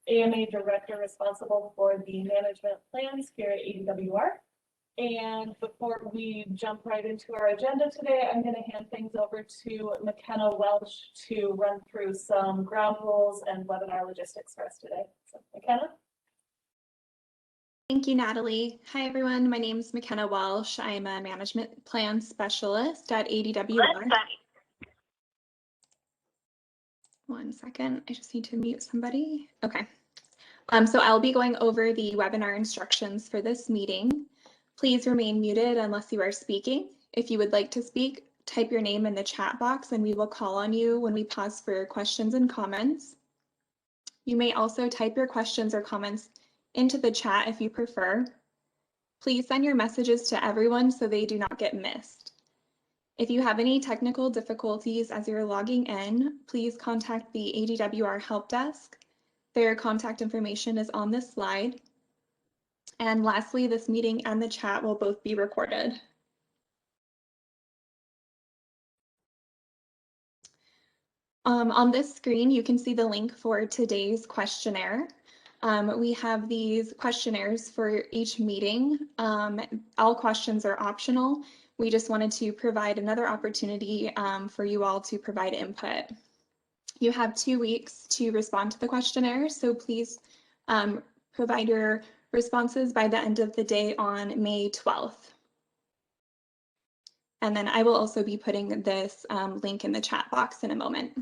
AMA director responsible for the management plans here at ADWR. And before we jump right into our agenda today, I'm going to hand things over to McKenna Welsh to run through some ground rules and webinar logistics for us today. So, McKenna. Thank you, Natalie. Hi, everyone. My name is McKenna Welsh. I'm a management plan specialist at ADWR. One second. I just need to mute somebody. Okay. So I'll be going over the webinar instructions for this meeting. Please remain muted unless you are speaking. If you would like to speak, type your name in the chat box and we will call on you when we pause for questions and comments. You may also type your questions or comments into the chat if you prefer. Please send your messages to everyone so they do not get missed. If you have any technical difficulties as you're logging in, please contact the ADWR help desk. Their contact information is on this slide. And lastly, this meeting and the chat will both be recorded. On this screen, you can see the link for today's questionnaire. We have these questionnaires for each meeting. All questions are optional. We just wanted to provide another opportunity for you all to provide input. You have 2 weeks to respond to the questionnaire, so please provide your responses by the end of the day on May 12th. And then I will also be putting this link in the chat box in a moment.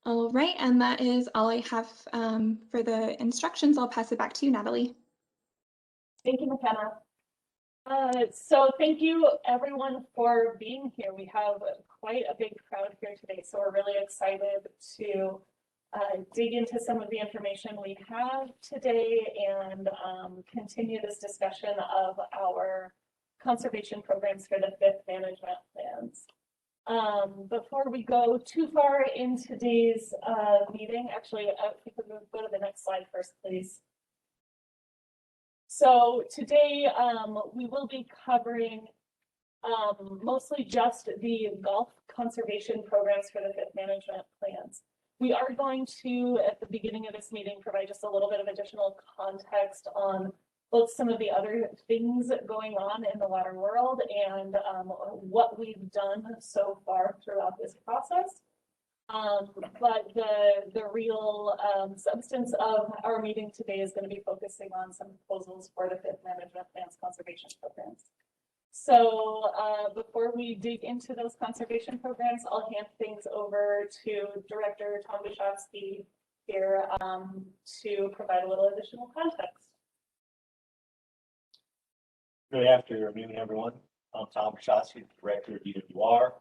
All right, and that is all I have for the instructions. I'll pass it back to you, Natalie. Thank you, McKenna. So thank you everyone for being here. We have quite a big crowd here today, so we're really excited to dig into some of the information we have today and continue this discussion of our conservation programs for the 5th management plans. Before we go too far in today's meeting, actually, if you could go to the next slide first, please. So today we will be covering mostly just the golf conservation programs for the 5th management plans. We are going to, at the beginning of this meeting, provide just a little bit of additional context on both some of the other things going on in the water world and what we've done so far throughout this process. But the real substance of our meeting today is going to be focusing on some proposals for the 5th management plans conservation programs. So before we dig into those conservation programs, I'll hand things over to Director Tom Bishofsky here to provide a little additional context. Good afternoon, everyone. I'm Tom Bishofsky, Director of DWR.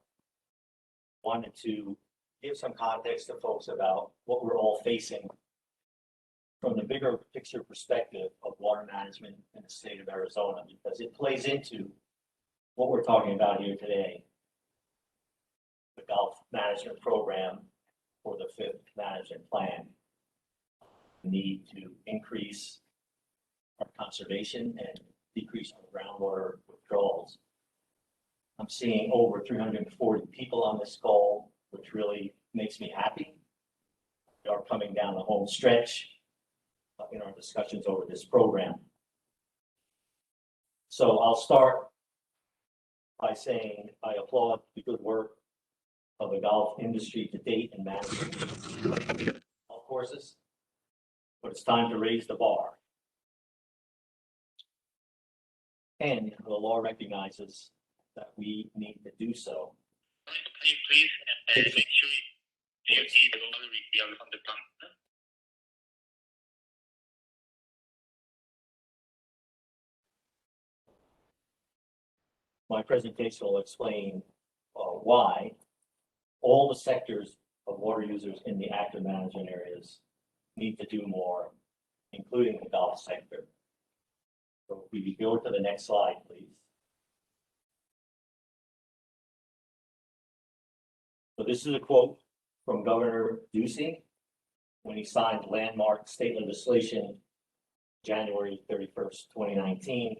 Wanted to give some context to folks about what we're all facing from the bigger picture perspective of water management in the state of Arizona, because it plays into what we're talking about here today, the golf management program for the 5th management plan. The need to increase our conservation and decrease our groundwater withdrawals. I'm seeing over 340 people on this call, which really makes me happy. We are coming down the home stretch in our discussions over this program. So I'll start by saying I applaud the good work of the golf industry to date in managing golf courses, but it's time to raise the bar. And the law recognizes that we need to do so. Can you please make sure you see the water from the pump? My presentation will explain why all the sectors of water users in the active management areas need to do more, including the golf sector. So if we go to the next slide, please. So this is a quote from Governor Ducey when he signed landmark state legislation January 31st, 2019,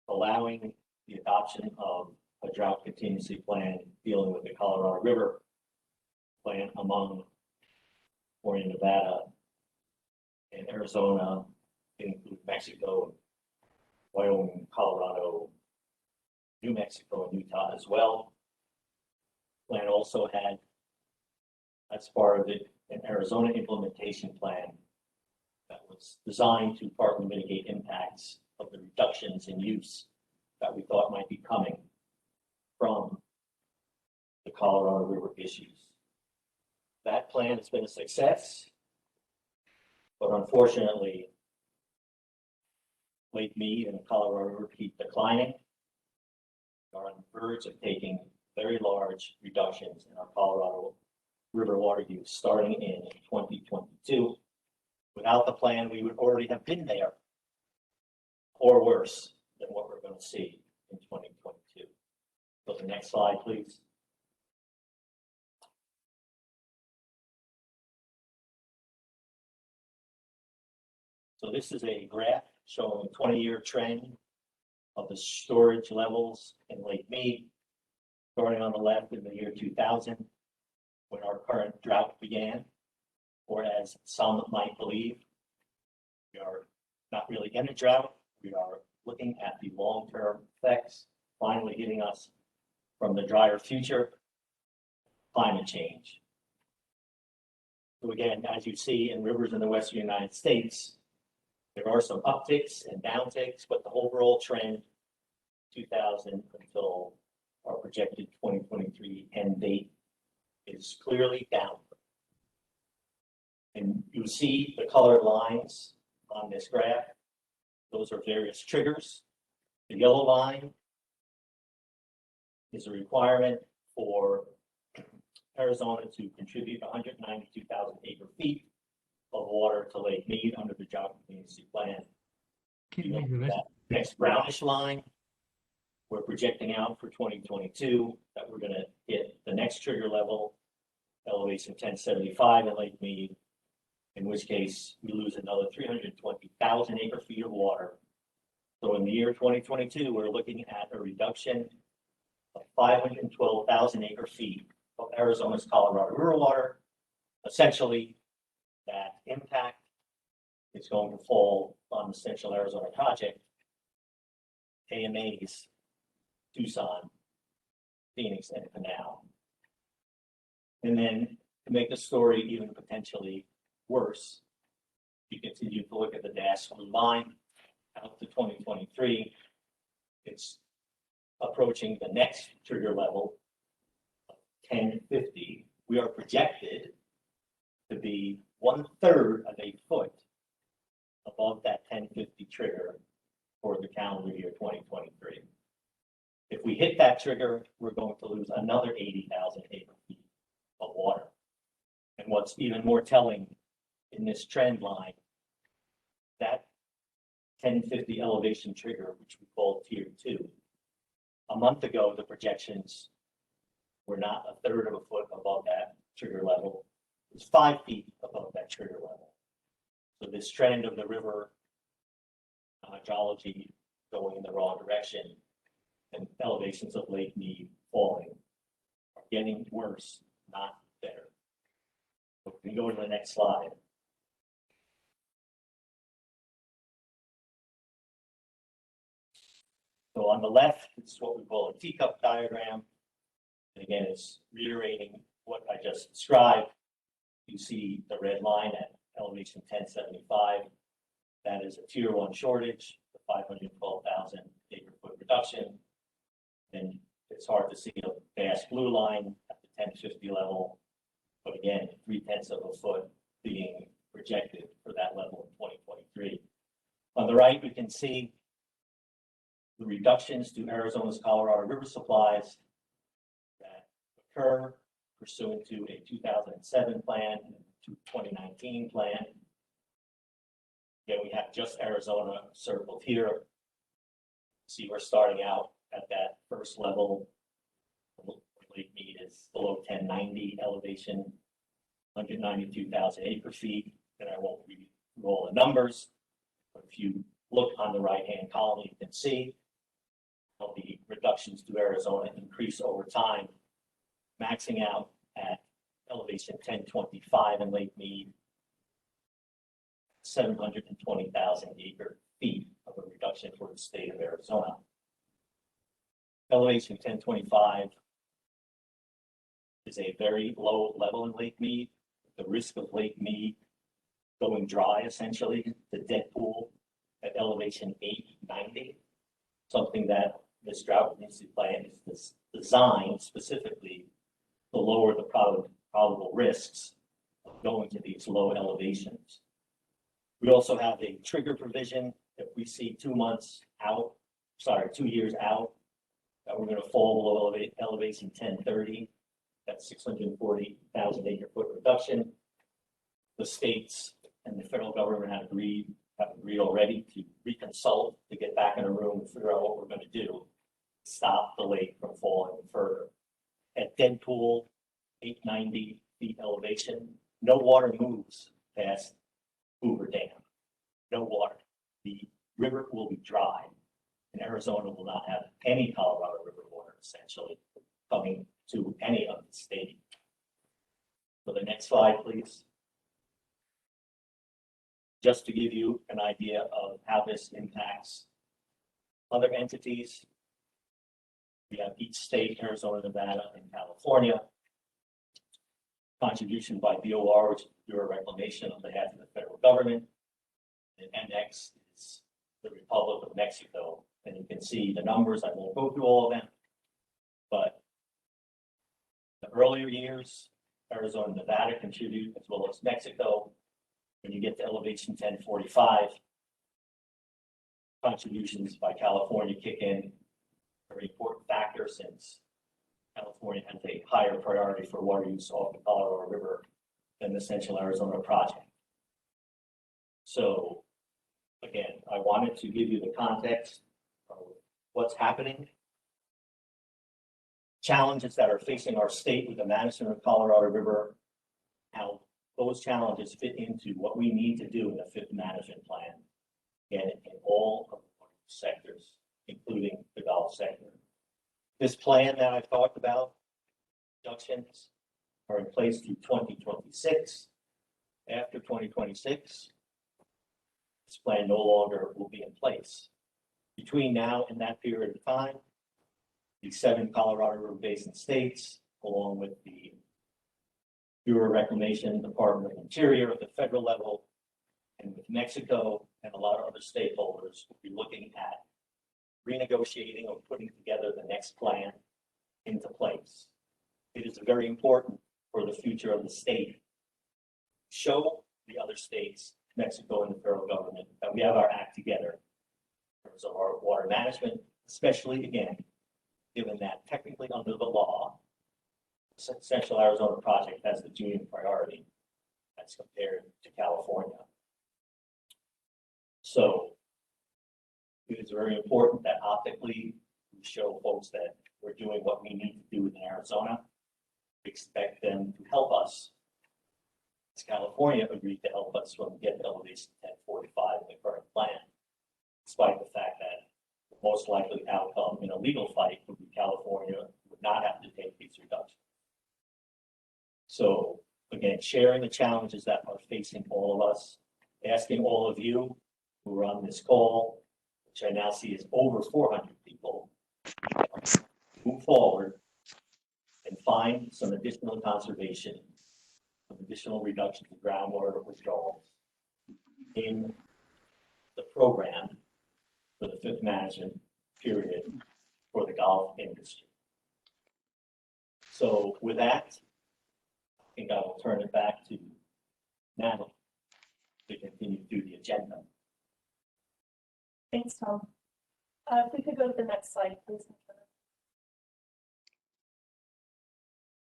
allowing the adoption of a drought contingency plan dealing with the Colorado River plan among California, Nevada, and Arizona, include Mexico, Wyoming, Colorado, New Mexico, and Utah as well. Plan also had, as part of it, an Arizona implementation plan that was designed to partly mitigate impacts of the reductions in use that we thought might be coming from the Colorado River issues. That plan has been a success, but unfortunately, Lake Mead and Colorado River keep declining. We are on the verge of taking very large reductions in our Colorado River water use starting in 2022. Without the plan, we would already have been there, or worse than what we're going to see in 2022. So the next slide, please. So this is a graph showing a 20-year trend of the storage levels in Lake Mead, starting on the left in the year 2000, when our current drought began, or as some might believe, we are not really in a drought. We are looking at the long-term effects finally hitting us from the drier future, climate change. So again, as you see in rivers in the western United States, there are some upticks and downticks, but the overall trend 2000 until our projected 2023 end date is clearly down. And you see the colored lines on this graph. Those are various triggers. The yellow line is a requirement for Arizona to contribute 192,000 acre feet of water to Lake Mead under the drought contingency plan. That next brownish line, we're projecting out for 2022 that we're going to hit the next trigger level, elevation 1075 in Lake Mead, in which case we lose another 320,000 acre feet of water. So in the year 2022, we're looking at a reduction of 512,000 acre feet of Arizona's Colorado River water. Essentially, that impact is going to fall on the Central Arizona Project, AMAs, Tucson, Phoenix, and Canal. And then to make the story even potentially worse, you continue to look at the dashed blue line out to 2023. It's approaching the next trigger level of 1050. We are projected to be 1/3 of a foot above that 1050 trigger for the calendar year 2023. If we hit that trigger, we're going to lose another 80,000 acre feet of water. And what's even more telling in this trend line, that 1050 elevation trigger, which we call tier 2, a month ago, the projections were not 1/3 of a foot above that trigger level. It was 5 feet above that trigger level. So this trend of the river hydrology going in the wrong direction and elevations of Lake Mead falling are getting worse, not better. So we can go to the next slide. So on the left, it's what we call a teacup diagram. And again, it's reiterating what I just described. You see the red line at elevation 1075. That is a tier 1 shortage, the 512,000 acre foot reduction. And it's hard to see a vast blue line at the 1050 level. But again, 3/10 of a foot being projected for that level in 2023. On the right, we can see the reductions to Arizona's Colorado River supplies that occur pursuant to a 2007 plan and a 2019 plan. Again, we have just Arizona circled here. See, we're starting out at that first level. Lake Mead is below 1090 elevation, 192,000 acre feet. And I won't read all the numbers, but if you look on the right-hand column, you can see the reductions to Arizona increase over time, maxing out at elevation 1025 in Lake Mead, 720,000 acre feet of a reduction for the state of Arizona. Elevation 1025 is a very low level in Lake Mead. The risk of Lake Mead going dry, essentially, the dead pool at elevation 890, something that this drought resiliency plan is designed specifically to lower the probable risks of going to these low elevations. We also have a trigger provision. If we see 2 years out, that we're going to fall below elevation 1030, that's 640,000 acre foot reduction. The states and the federal government have agreed already to reconsult, to get back in a room and figure out what we're going to do to stop the lake from falling further. At dead pool, 890 feet elevation, no water moves past Hoover Dam. No water. The river will be dry, and Arizona will not have any Colorado River water essentially coming to any of the state. So the next slide, please. Just to give you an idea of how this impacts other entities. We have each state, Arizona, Nevada, and California. Contribution by BOR, which is Bureau of Reclamation on behalf of the federal government. And NX is the Republic of Mexico. And you can see the numbers. I won't go through all of them. But the earlier years, Arizona and Nevada contribute, as well as Mexico. When you get to elevation 1045, contributions by California kick in. A very important factor since California has a higher priority for water use off the Colorado River than the Central Arizona project. So again, I wanted to give you the context of what's happening, challenges that are facing our state with the management of Colorado River, how those challenges fit into what we need to do in the fifth management plan, and in all of the sectors, including the Gulf sector. This plan that I've talked about, reductions are in place through 2026. After 2026, this plan no longer will be in place. Between now and that period of time, the 7 Colorado River Basin states, along with the Bureau of Reclamation, Department of Interior at the federal level, and with Mexico and a lot of other stakeholders, will be looking at renegotiating or putting together the next plan into place. It is very important for the future of the state. Show the other states, Mexico and the federal government, that we have our act together in terms of our water management, especially again, given that technically under the law, the Central Arizona project has the junior priority as compared to California. So it is very important that optically we show folks that we're doing what we need to do in Arizona. We expect them to help us. As California agreed to help us when we get to elevation 1045 in the current plan, despite the fact that the most likely outcome in a legal fight would be California would not have to take these reductions. So again, sharing the challenges that are facing all of us, asking all of you who are on this call, which I now see is over 400 people, move forward and find some additional conservation, some additional reduction in groundwater withdrawals in the program for the fifth management period for the golf industry. So with that, I think I will turn it back to Natalie to continue through the agenda. Thanks, Tom. If we could go to the next slide, please.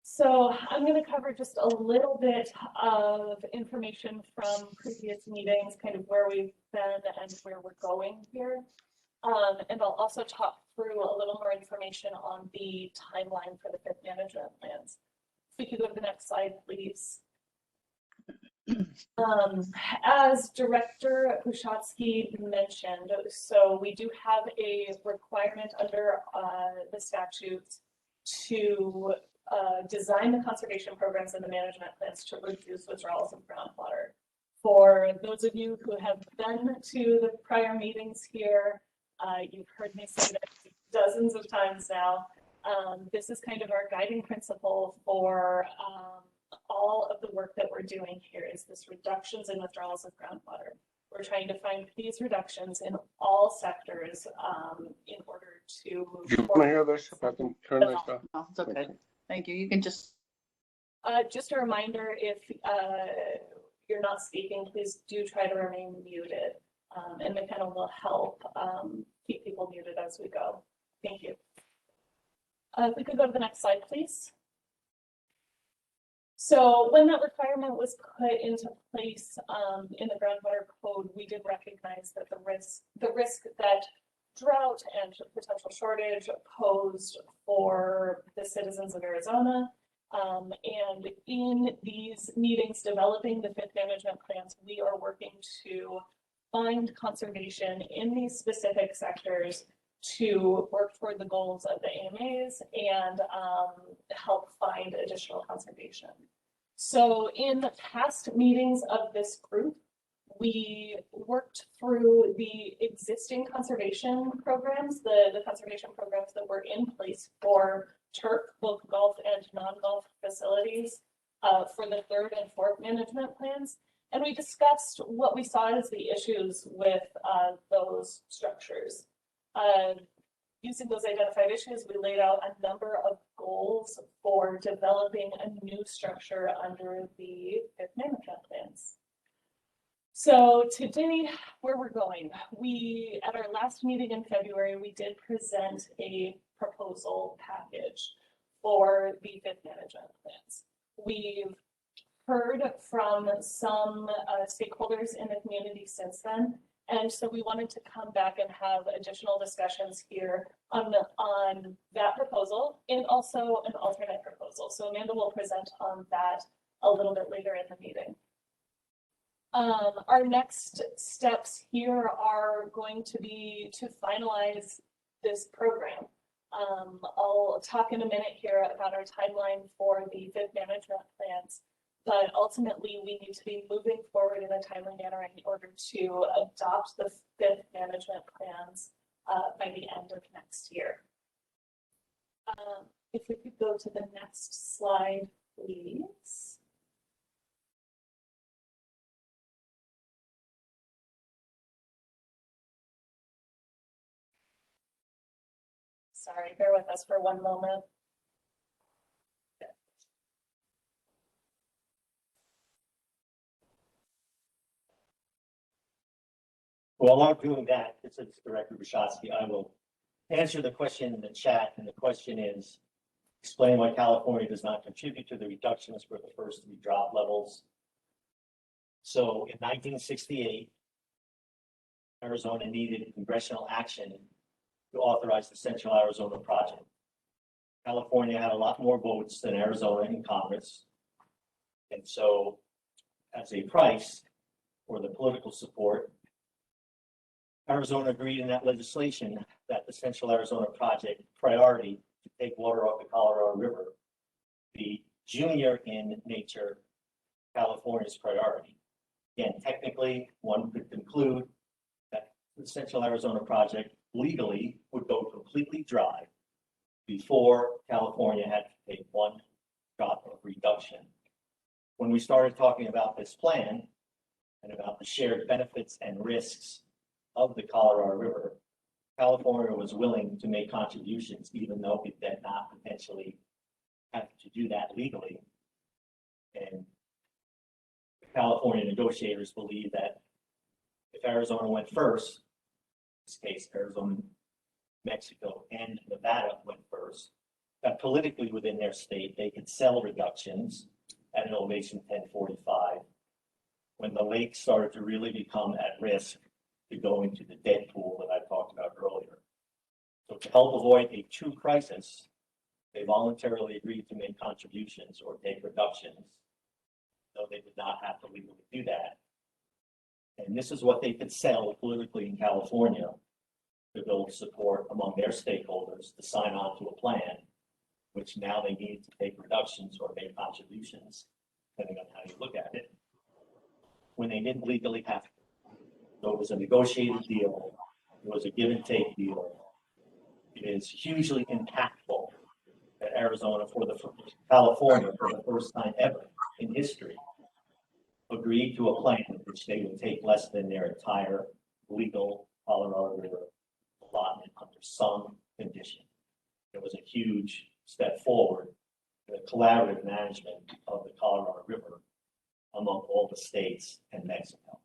So I'm going to cover just a little bit of information from previous meetings, kind of where we've been and where we're going here. And I'll also talk through a little more information on the timeline for the fifth management plans. If we could go to the next slide, please. As Director Ushatsky mentioned, so we do have a requirement under the statutes to design the conservation programs and the management plans to reduce withdrawals of groundwater. For those of you who have been to the prior meetings here, you've heard me say that dozens of times now. This is kind of our guiding principle for all of the work that we're doing here is this reductions in withdrawals of groundwater. We're trying to find these reductions in all sectors in order to. Do you want to hear this? If I can turn this off. No, it's okay. Thank you. You can just. Just a reminder, if you're not speaking, please do try to remain muted. And McKenna will help keep people muted as we go. Thank you. If we could go to the next slide, please. So when that requirement was put into place in the groundwater code, we did recognize that the risk that drought and potential shortage posed for the citizens of Arizona. And in these meetings developing the fifth management plans, we are working to find conservation in these specific sectors to work toward the goals of the AMAs and help find additional conservation. So in the past meetings of this group, we worked through the existing conservation programs, the conservation programs that were in place for turf, both golf and non-golf facilities for the third and fourth management plans. And we discussed what we saw as the issues with those structures. Using those identified issues, we laid out a number of goals for developing a new structure under the fifth management plans. So today, where we're going, at our last meeting in February, we did present a proposal package for the fifth management plans. We've heard from some stakeholders in the community since then. And so we wanted to come back and have additional discussions here on that proposal and also an alternate proposal. So Amanda will present on that a little bit later in the meeting. Our next steps here are going to be to finalize this program. I'll talk in a minute here about our timeline for the fifth management plans. But ultimately, we need to be moving forward in a timely manner in order to adopt the fifth management plans by the end of next year. If we could go to the next slide, please. Sorry, bear with us for one moment. While I'm doing that, this is Director Bishotsky. I will answer the question in the chat, and the question is, explain why California does not contribute to the reductions for the first three drop levels. So in 1968, Arizona needed congressional action to authorize the Central Arizona Project. California had a lot more votes than Arizona in Congress. And so as a price for the political support, Arizona agreed in that legislation that the Central Arizona Project priority to take water off the Colorado River be junior in nature, California's priority. Again, technically, one could conclude that the Central Arizona Project legally would go completely dry before California had to take one drop of reduction. When we started talking about this plan and about the shared benefits and risks of the Colorado River, California was willing to make contributions, even though it did not potentially have to do that legally. And the California negotiators believe that if Arizona went first, in this case, Arizona, Mexico, and Nevada went first, that politically within their state, they could sell reductions at an elevation 1045 when the lake started to really become at risk to go into the dead pool that I talked about earlier. So to help avoid a true crisis, they voluntarily agreed to make contributions or take reductions. though they did not have to legally do that. And this is what they could sell politically in California to build support among their stakeholders to sign on to a plan, which now they need to take reductions or make contributions, depending on how you look at it, when they didn't legally have to. So it was a negotiated deal. It was a give and take deal. It is hugely impactful that California, for the first time ever in history, agreed to a plan in which they would take less than their entire legal Colorado River allotment under some condition. It was a huge step forward in the collaborative management of the Colorado River among all the states and Mexico.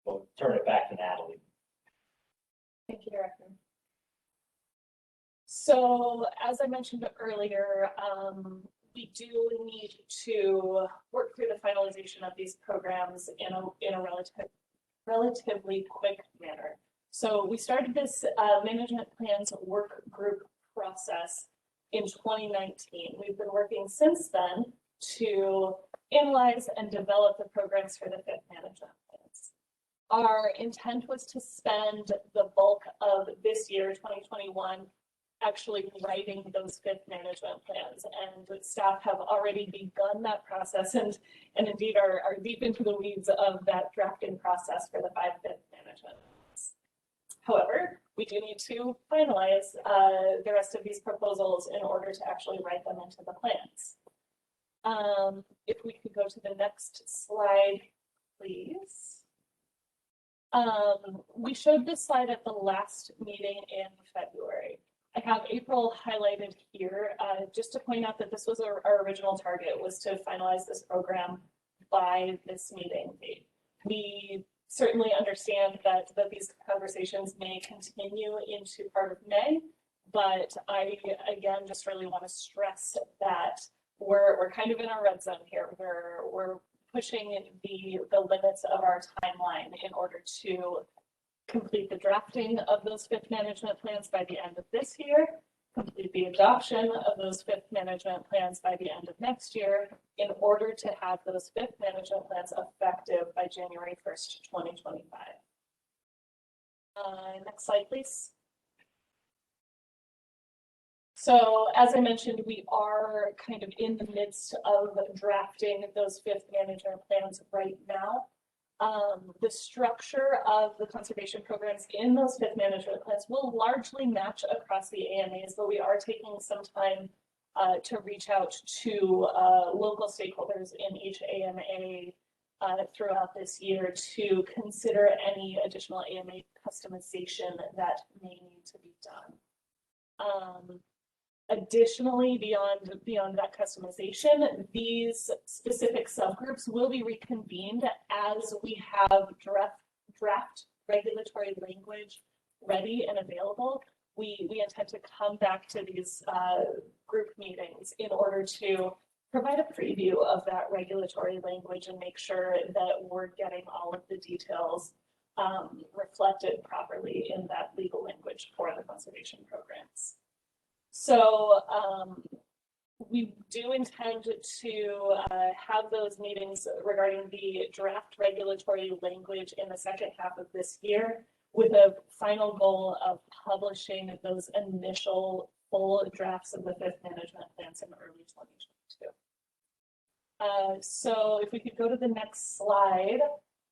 We'll turn it back to Natalie. Thank you, Director. So as I mentioned earlier, we do need to work through the finalization of these programs in a relatively quick manner. So we started this management plans work group process in 2019. We've been working since then to analyze and develop the programs for the fifth management plans. Our intent was to spend the bulk of this year, 2021, actually writing those fifth management plans, and staff have already begun that process and indeed are deep into the weeds of that drafting process for the 5 fifth management plans. However, we do need to finalize the rest of these proposals in order to actually write them into the plans. If we could go to the next slide, please. We showed this slide at the last meeting in February. I have April highlighted here, just to point out that this was our original target, was to finalize this program by this meeting date. We certainly understand that these conversations may continue into part of May, but I, again, just really want to stress that we're kind of in our red zone here. We're pushing the limits of our timeline in order to complete the drafting of those fifth management plans by the end of this year, complete the adoption of those fifth management plans by the end of next year, in order to have those fifth management plans effective by January 1st, 2025. Next slide, please. So as I mentioned, we are kind of in the midst of drafting those fifth management plans right now. The structure of the conservation programs in those fifth management plans will largely match across the AMAs, but we are taking some time to reach out to local stakeholders in each AMA throughout this year to consider any additional AMA customization that may need to be done. Additionally, beyond that customization, these specific subgroups will be reconvened as we have draft regulatory language ready and available. We intend to come back to these group meetings in order to provide a preview of that regulatory language and make sure that we're getting all of the details reflected properly in that legal language for the conservation programs. So we do intend to have those meetings regarding the draft regulatory language in the second half of this year, with a final goal of publishing those initial full drafts of the fifth management plans in early 2022. So if we could go to the next slide,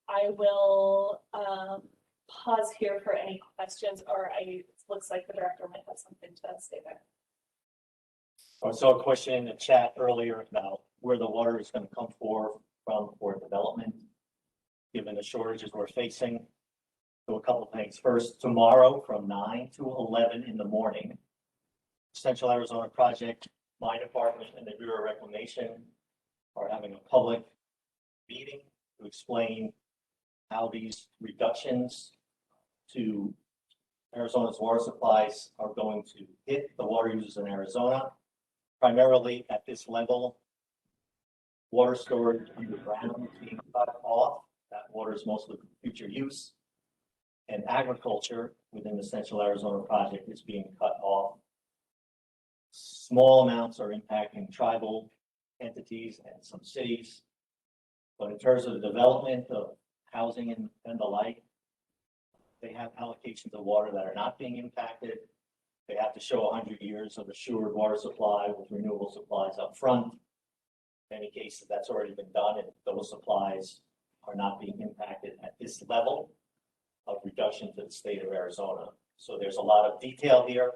I will pause here for any questions, or it looks like the director might have something to say there. I saw a question in the chat earlier about where the water is going to come from for development, given the shortages we're facing. So a couple of things. First, tomorrow from 9 to 11 in the morning, Central Arizona Project, my department, and the Bureau of Reclamation are having a public meeting to explain how these reductions to Arizona's water supplies are going to hit the water users in Arizona. Primarily at this level, water storage underground is being cut off. That water is mostly for future use. And agriculture within the Central Arizona Project is being cut off. Small amounts are impacting tribal entities and some cities. But in terms of the development of housing and the like, they have allocations of water that are not being impacted. They have to show 100 years of assured water supply with renewable supplies up front. In many cases, that's already been done, and those supplies are not being impacted at this level of reduction to the state of Arizona. So there's a lot of detail here.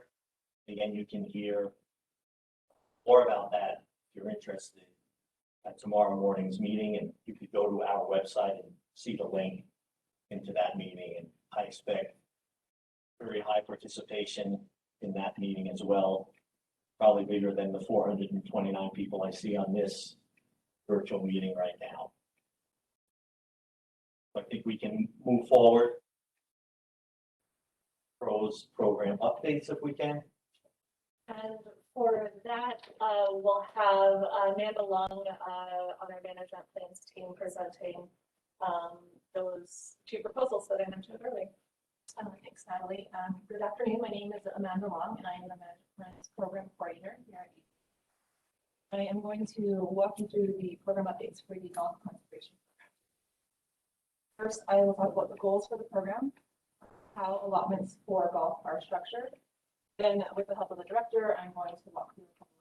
Again, you can hear more about that if you're interested at tomorrow morning's meeting, and you could go to our website and see the link into that meeting. And I expect very high participation in that meeting as well, probably bigger than the 429 people I see on this virtual meeting right now. I think we can move forward. Pros program updates if we can. And for that, we'll have Amanda Long on our management plans team presenting those two proposals that I mentioned earlier. Thanks, Natalie. Good afternoon. My name is Amanda Long, and I am the Management Program Coordinator here at ED. I am going to walk you through the program updates for the Golf Conservation Program. First, I will talk about the goals for the program, how allotments for golf are structured. Then, with the help of the director, I'm going to walk through a couple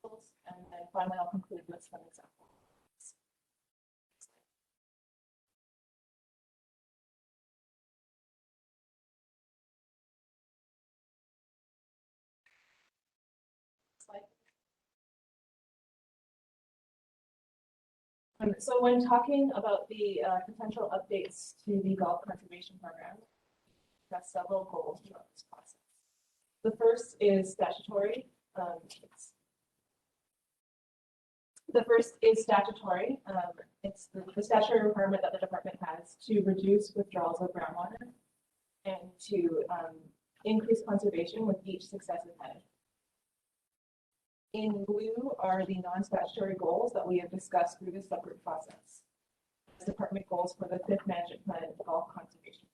of goals, and then finally I'll conclude with some examples. So when talking about the potential updates to the golf conservation program, we have several goals throughout this process. The first is statutory. It's the statutory requirement that the department has to reduce withdrawals of groundwater and to increase conservation with each successive head. In blue are the non-statutory goals that we have discussed through the subgroup process. Department goals for the 5th Management Plan Golf Conservation.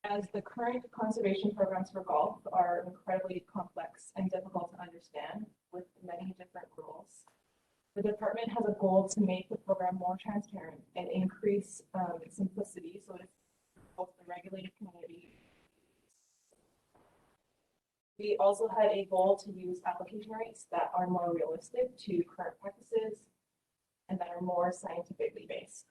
As the current conservation programs for golf are incredibly complex and difficult to understand with many different rules, the department has a goal to make the program more transparent and increase simplicity so that both the regulated community. We also had a goal to use application rates that are more realistic to current practices and that are more scientifically based.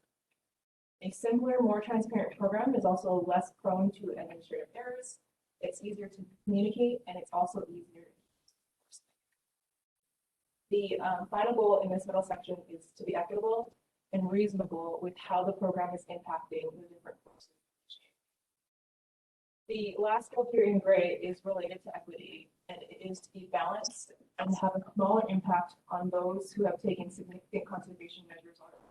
A simpler, more transparent program is also less prone to administrative errors. It's easier to communicate, and it's also easier. The final goal in this middle section is to be equitable and reasonable with how the program is impacting the different courses. The last goal here in gray is related to equity, and it is to be balanced and have a smaller impact on those who have taken significant conservation measures on it,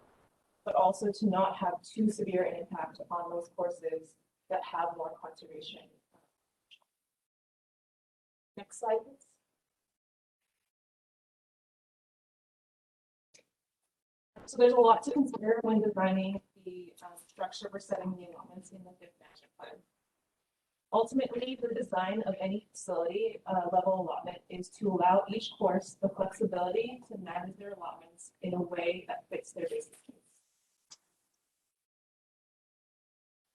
but also to not have too severe an impact on those courses that have more conservation. Next slide, please. So there's a lot to consider when designing the structure for setting the allotments in the 5th Management Plan. Ultimately, the design of any facility level allotment is to allow each course the flexibility to manage their allotments in a way that fits their business needs.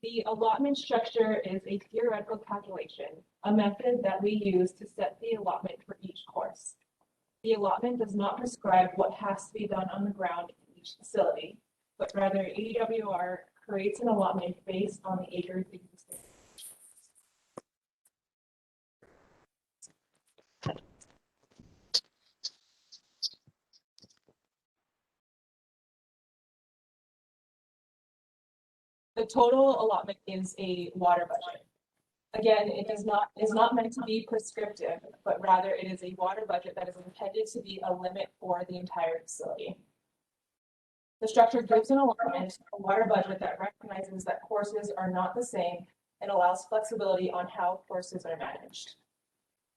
The allotment structure is a theoretical calculation, a method that we use to set the allotment for each course. The allotment does not prescribe what has to be done on the ground in each facility, but rather ADWR creates an allotment based on the acres existing. The total allotment is a water budget. Again, it is not meant to be prescriptive, but rather it is a water budget that is intended to be a limit for the entire facility. The structure gives an allotment, a water budget that recognizes that courses are not the same and allows flexibility on how courses are managed.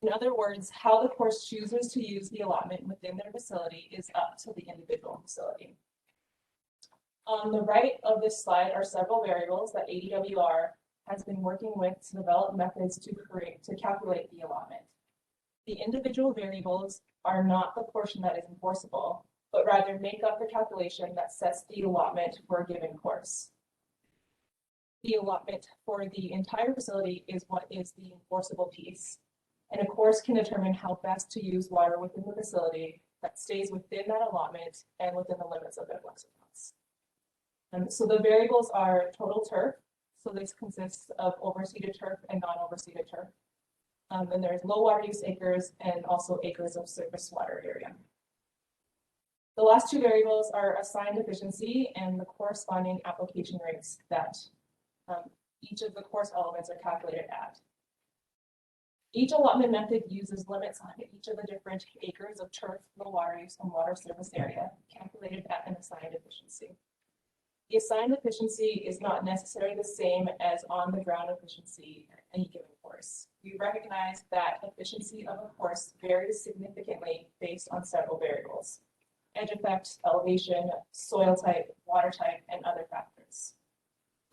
In other words, how the course chooses to use the allotment within their facility is up to the individual facility. On the right of this slide are several variables that ADWR has been working with to develop methods to calculate the allotment. The individual variables are not the portion that is enforceable, but rather make up the calculation that sets the allotment for a given course. The allotment for the entire facility is what is the enforceable piece, and a course can determine how best to use water within the facility that stays within that allotment and within the limits of their flexicons. So the variables are total turf. So this consists of overseeded turf and non-overseeded turf. And there's low water use acres and also acres of surface water area. The last two variables are assigned efficiency and the corresponding application rates that each of the course elements are calculated at. Each allotment method uses limits on each of the different acres of turf, low water use, and water surface area calculated at an assigned efficiency. The assigned efficiency is not necessarily the same as on the ground efficiency at any given course. We recognize that efficiency of a course varies significantly based on several variables: edge effect, elevation, soil type, water type, and other factors.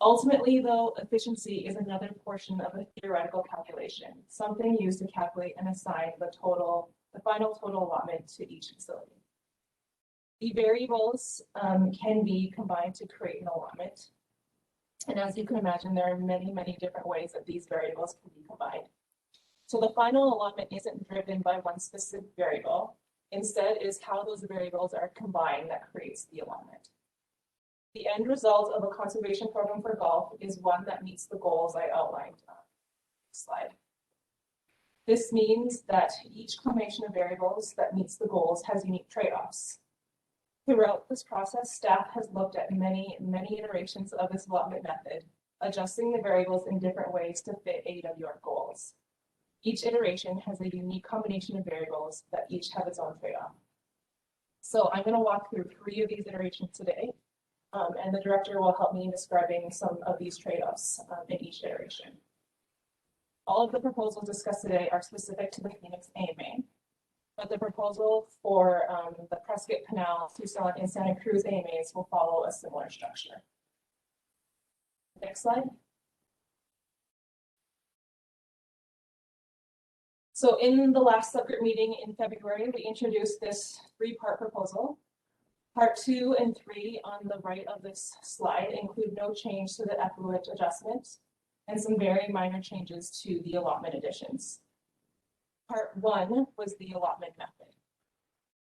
Ultimately, though, efficiency is another portion of a theoretical calculation, something used to calculate and assign the final total allotment to each facility. The variables can be combined to create an allotment. And as you can imagine, there are many, many different ways that these variables can be combined. So the final allotment isn't driven by one specific variable. Instead, it is how those variables are combined that creates the allotment. The end result of a conservation program for golf is one that meets the goals I outlined on this slide. This means that each combination of variables that meets the goals has unique trade-offs. Throughout this process, staff has looked at many iterations of this allotment method, adjusting the variables in different ways to fit AWR goals. Each iteration has a unique combination of variables that each have its own trade-off. So I'm going to walk through 3 of these iterations today, and the director will help me in describing some of these trade-offs in each iteration. All of the proposals discussed today are specific to the Phoenix AMA, but the proposal for the Prescott, Pinal, Tucson, and Santa Cruz AMAs will follow a similar structure. Next slide. So in the last subgroup meeting in February, we introduced this 3-part proposal. Part 2 and 3 on the right of this slide include no change to the effluent adjustment and some very minor changes to the allotment additions. Part 1 was the allotment method.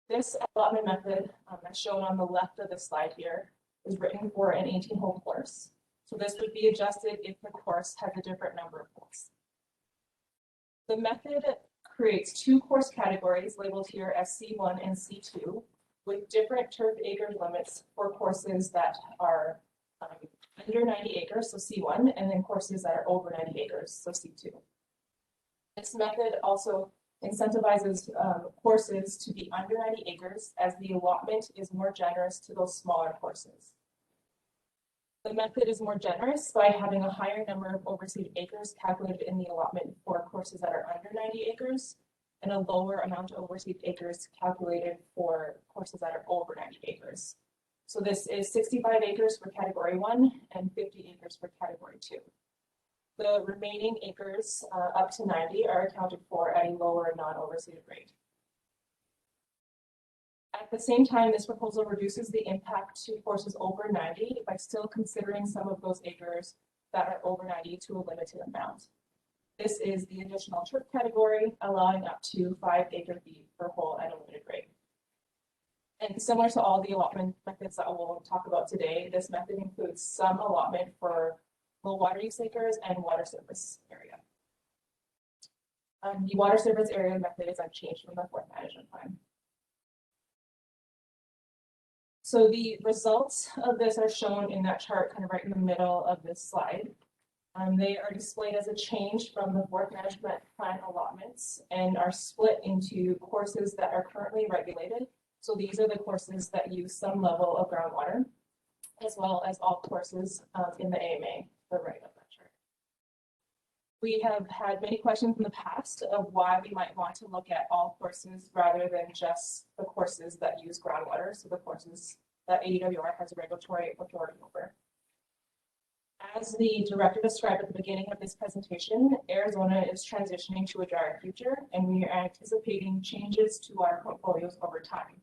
This allotment method, as shown on the left of the slide here, is written for an 18-hole course. So this would be adjusted if the course has a different number of holes. The method creates 2 course categories labeled here as C1 and C2 with different turf acre limits for courses that are under 90 acres, so C1, and then courses that are over 90 acres, so C2. This method also incentivizes courses to be under 90 acres as the allotment is more generous to those smaller courses. The method is more generous by having a higher number of overseeded acres calculated in the allotment for courses that are under 90 acres and a lower amount of overseeded acres calculated for courses that are over 90 acres. So this is 65 acres for category 1 and 50 acres for category 2. The remaining acres up to 90 are accounted for at a lower non-overseeded rate. At the same time, this proposal reduces the impact to courses over 90 by still considering some of those acres that are over 90 to a limited amount. This is the additional turf category, allowing up to 5 acre-feet per hole at a limited rate. And similar to all the allotment methods that we'll talk about today, this method includes some allotment for low water use acres and water surface area. The water surface area method is unchanged from the 4th management plan. So the results of this are shown in that chart kind of right in the middle of this slide. They are displayed as a change from the 4th management plan allotments and are split into courses that are currently regulated. So these are the courses that use some level of groundwater, as well as all courses in the AMA, the right of that chart. We have had many questions in the past of why we might want to look at all courses rather than just the courses that use groundwater, so the courses that AWR has regulatory authority over. As the director described at the beginning of this presentation, Arizona is transitioning to a drier future, and we are anticipating changes to our portfolios over time.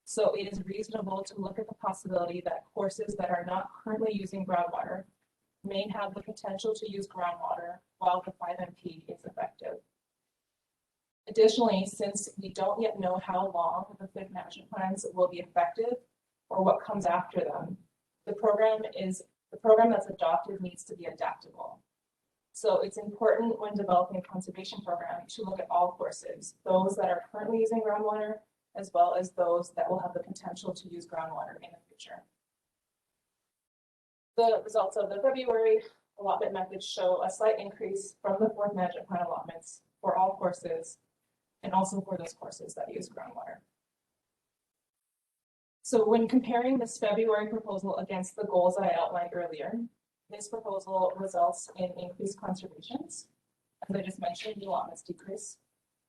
So it is reasonable to look at the possibility that courses that are not currently using groundwater may have the potential to use groundwater while the 5MP is effective. Additionally, since we don't yet know how long the fifth management plans will be effective or what comes after them, the program that's adopted needs to be adaptable. So it's important when developing a conservation program to look at all courses, those that are currently using groundwater, as well as those that will have the potential to use groundwater in the future. The results of the February allotment methods show a slight increase from the fourth management plan allotments for all courses and also for those courses that use groundwater. So when comparing this February proposal against the goals that I outlined earlier, this proposal results in increased conservations. As I just mentioned, the allotments decrease.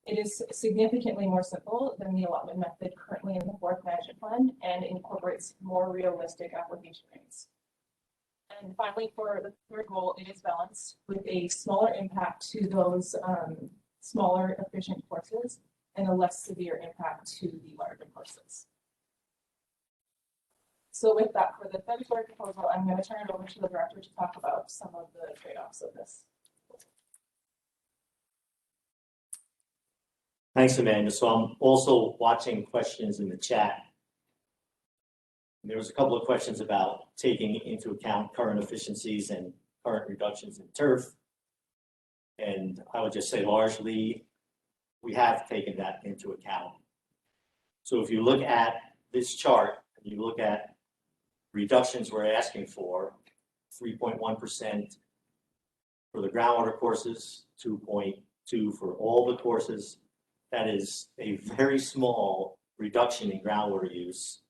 It is significantly more simple than the allotment method currently in the fourth management plan and incorporates more realistic application rates. And finally, for the third goal, it is balanced with a smaller impact to those smaller efficient courses and a less severe impact to the larger courses. So with that, for the February proposal, I'm going to turn it over to the director to talk about some of the trade-offs of this. Thanks, Amanda. So I'm also watching questions in the chat. There was a couple of questions about taking into account current efficiencies and current reductions in turf. And I would just say largely, we have taken that into account. So if you look at this chart, and you look at reductions we're asking for, 3.1% for the groundwater courses, 2.2 for all the courses. That is a very small reduction in groundwater use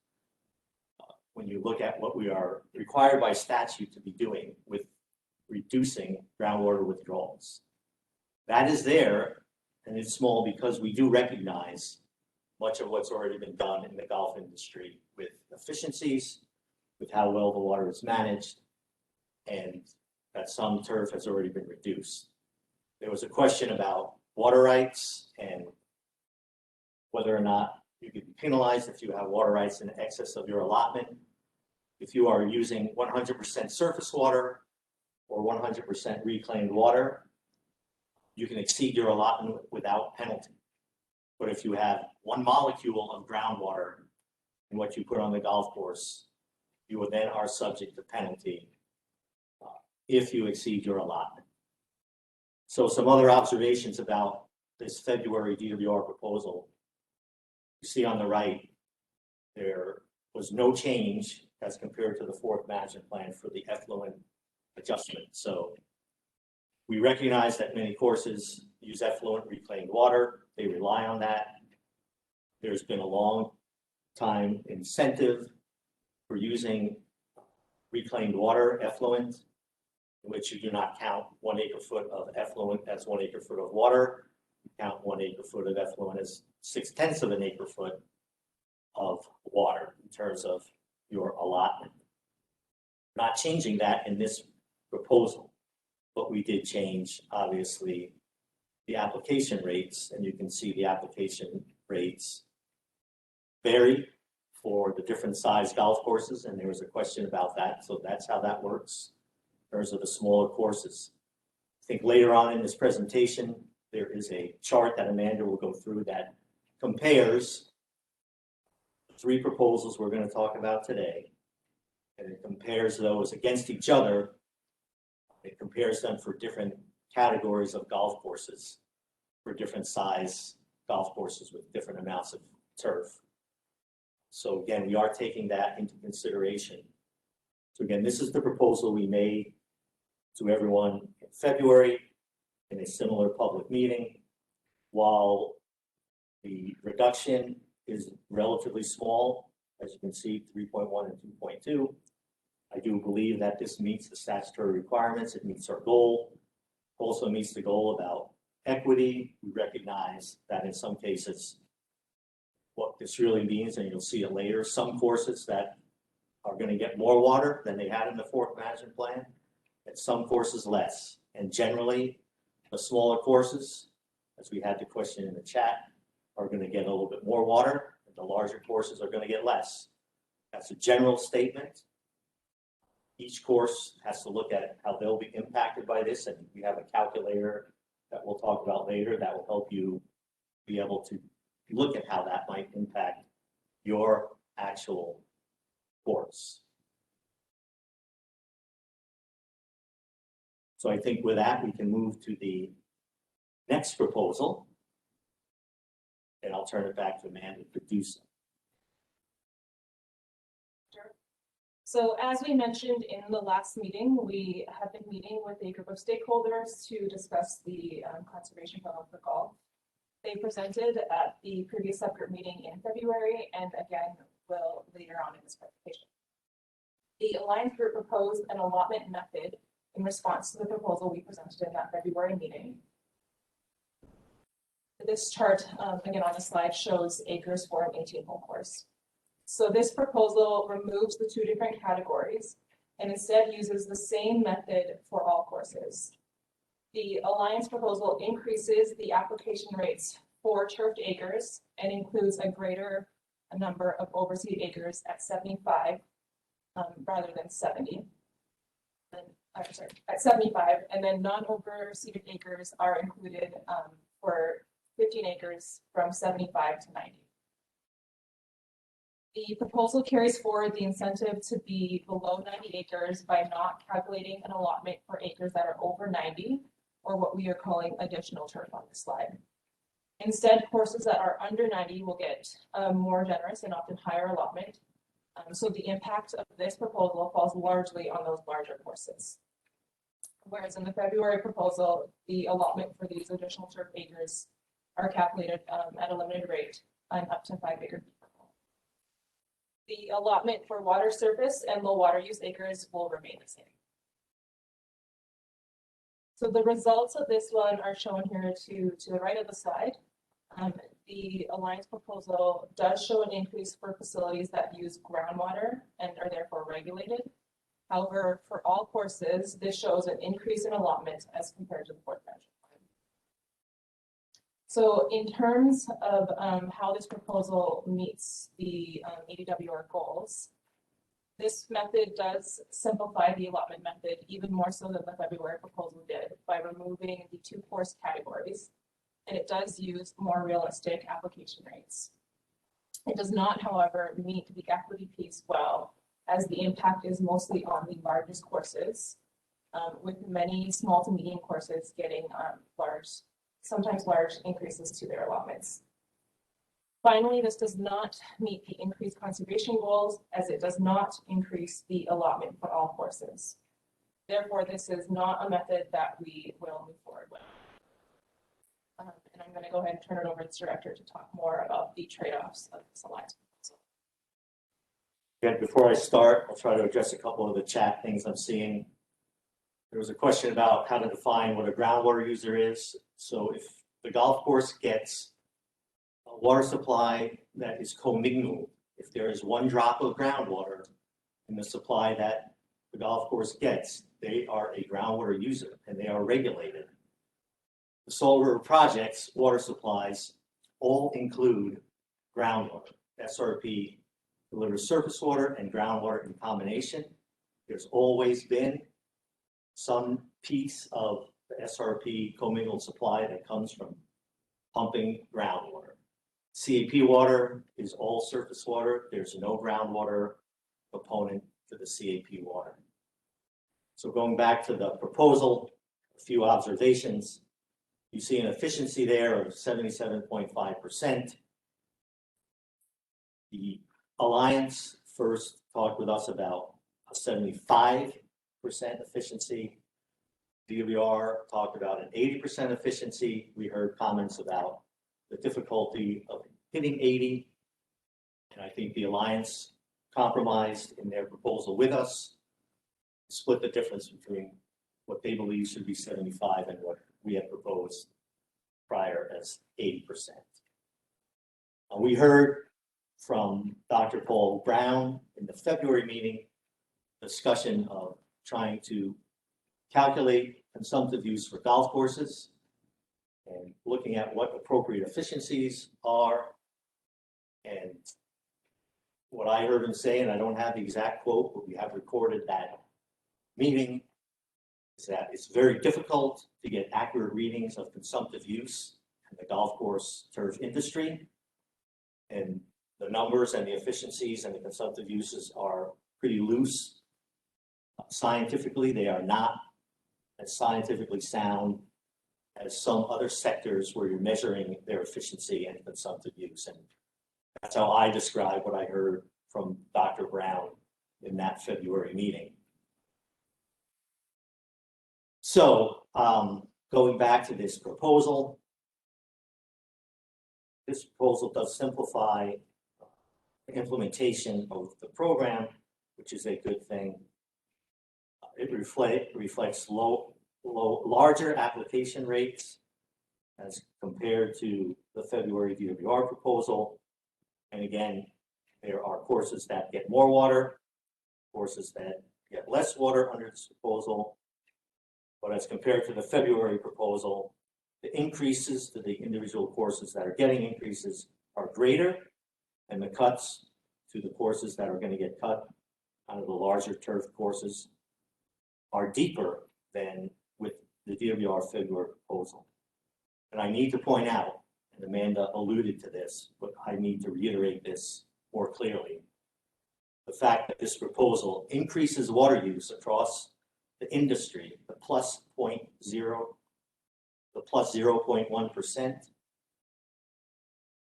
when you look at what we are required by statute to be doing with reducing groundwater withdrawals. That is there, and it's small because we do recognize much of what's already been done in the golf industry with efficiencies, with how well the water is managed, and that some turf has already been reduced. There was a question about water rights and whether or not you could be penalized if you have water rights in excess of your allotment. If you are using 100% surface water or 100% reclaimed water, you can exceed your allotment without penalty. But if you have one molecule of groundwater in what you put on the golf course, you then are subject to penalty if you exceed your allotment. So some other observations about this February DWR proposal. You see on the right, there was no change as compared to the fourth management plan for the effluent adjustment. So we recognize that many courses use effluent reclaimed water. They rely on that. There's been a long time incentive for using reclaimed water effluent, in which you do not count 1 acre foot of effluent as 1 acre foot of water. You count 1 acre foot of effluent as 0.6 of an acre foot of water in terms of your allotment. Not changing that in this proposal, but we did change, obviously, the application rates, and you can see the application rates vary for the different size golf courses, and there was a question about that, so that's how that works in terms of the smaller courses. I think later on in this presentation, there is a chart that Amanda will go through that compares the 3 proposals we're going to talk about today, and it compares those against each other. It compares them for different categories of golf courses, for different size golf courses with different amounts of turf. So again, we are taking that into consideration. So again, this is the proposal we made to everyone in February in a similar public meeting. While the reduction is relatively small, as you can see, 3.1 and 2.2, I do believe that this meets the statutory requirements. It meets our goal. Also meets the goal about equity. We recognize that in some cases, what this really means, and you'll see it later, some courses that are going to get more water than they had in the fourth management plan, and some courses less. And generally, the smaller courses, as we had the question in the chat, are going to get a little bit more water, and the larger courses are gonna get less. That's a general statement. Each course has to look at how they'll be impacted by this, and we have a calculator that we'll talk about later that will help you be able to look at how that might impact your actual course. So I think with that, we can move to the next proposal. And I'll turn it back to Amanda to do so. So as we mentioned in the last meeting, we have been meeting with a group of stakeholders to discuss the conservation plan for golf. They presented at the previous subgroup meeting in February and again will later on in this presentation. The Alliance group proposed an allotment method in response to the proposal we presented in that February meeting. This chart, again on the slide, shows acres for an 18-hole course. So this proposal removes the two different categories and instead uses the same method for all courses. The Alliance proposal increases the application rates for turfed acres and includes a greater number of overseed acres at 75 rather than 70. At 75, and then non-overseeded acres are included for 15 acres from 75 to 90. The proposal carries forward the incentive to be below 90 acres by not calculating an allotment for acres that are over 90, or what we are calling additional turf on this slide. Instead, courses that are under 90 will get a more generous and often higher allotment. So the impact of this proposal falls largely on those larger courses. Whereas in the February proposal, the allotment for these additional turf acres are calculated at a limited rate and up to 5 acres. The allotment for water surface and low water use acres will remain the same. So the results of this one are shown here to the right of the slide. The Alliance proposal does show an increase for facilities that use groundwater and are therefore regulated. However, for all courses, this shows an increase in allotment as compared to the fourth measure. So in terms of how this proposal meets the ADWR goals, this method does simplify the allotment method even more so than the February proposal did by removing the two course categories, and it does use more realistic application rates. It does not, however, meet the equity piece well, as the impact is mostly on the largest courses, with many small to medium courses getting sometimes large increases to their allotments. Finally, this does not meet the increased conservation goals, as it does not increase the allotment for all courses. Therefore, this is not a method that we will move forward with. And I'm going to go ahead and turn it over to the director to talk more about the trade-offs of this Alliance proposal. Again, before I start, I'll try to address a couple of the chat things I'm seeing. There was a question about how to define what a groundwater user is. So if the golf course gets a water supply that is commingled, if there is one drop of groundwater in the supply that the golf course gets, they are a groundwater user and they are regulated. The solar projects water supplies all include groundwater. SRP delivers surface water and groundwater in combination. There's always been some piece of the SRP commingled supply that comes from pumping groundwater. CAP water is all surface water. There's no groundwater component to the CAP water. So going back to the proposal, a few observations. You see an efficiency there of 77.5%. The Alliance first talked with us about a 75% efficiency. DWR talked about an 80% efficiency. We heard comments about the difficulty of hitting 80. And I think the Alliance compromised in their proposal with us, split the difference between what they believe should be 75 and what we had proposed prior as 80%. We heard from Dr. Paul Brown in the February meeting, discussion of trying to calculate consumptive use for golf courses and looking at what appropriate efficiencies are And what I heard him say, and I don't have the exact quote, but we have recorded that meeting, is that it's very difficult to get accurate readings of consumptive use in the golf course turf industry. And the numbers and the efficiencies and the consumptive uses are pretty loose. Scientifically, they are not as scientifically sound as some other sectors where you're measuring their efficiency and consumptive use. And that's how I describe what I heard from Dr. Brown in that February meeting. So going back to this proposal does simplify the implementation of the program, which is a good thing. It reflects larger application rates as compared to the February DWR proposal. And again, there are courses that get more water, courses that get less water under this proposal. But as compared to the February proposal, the increases to the individual courses that are getting increases are greater, and the cuts to the courses that are going to get cut out of the larger turf courses are deeper than with the DWR February proposal. And I need to point out, and Amanda alluded to this, but I need to reiterate this more clearly. The fact that this proposal increases water use across the industry, the plus 0.1%.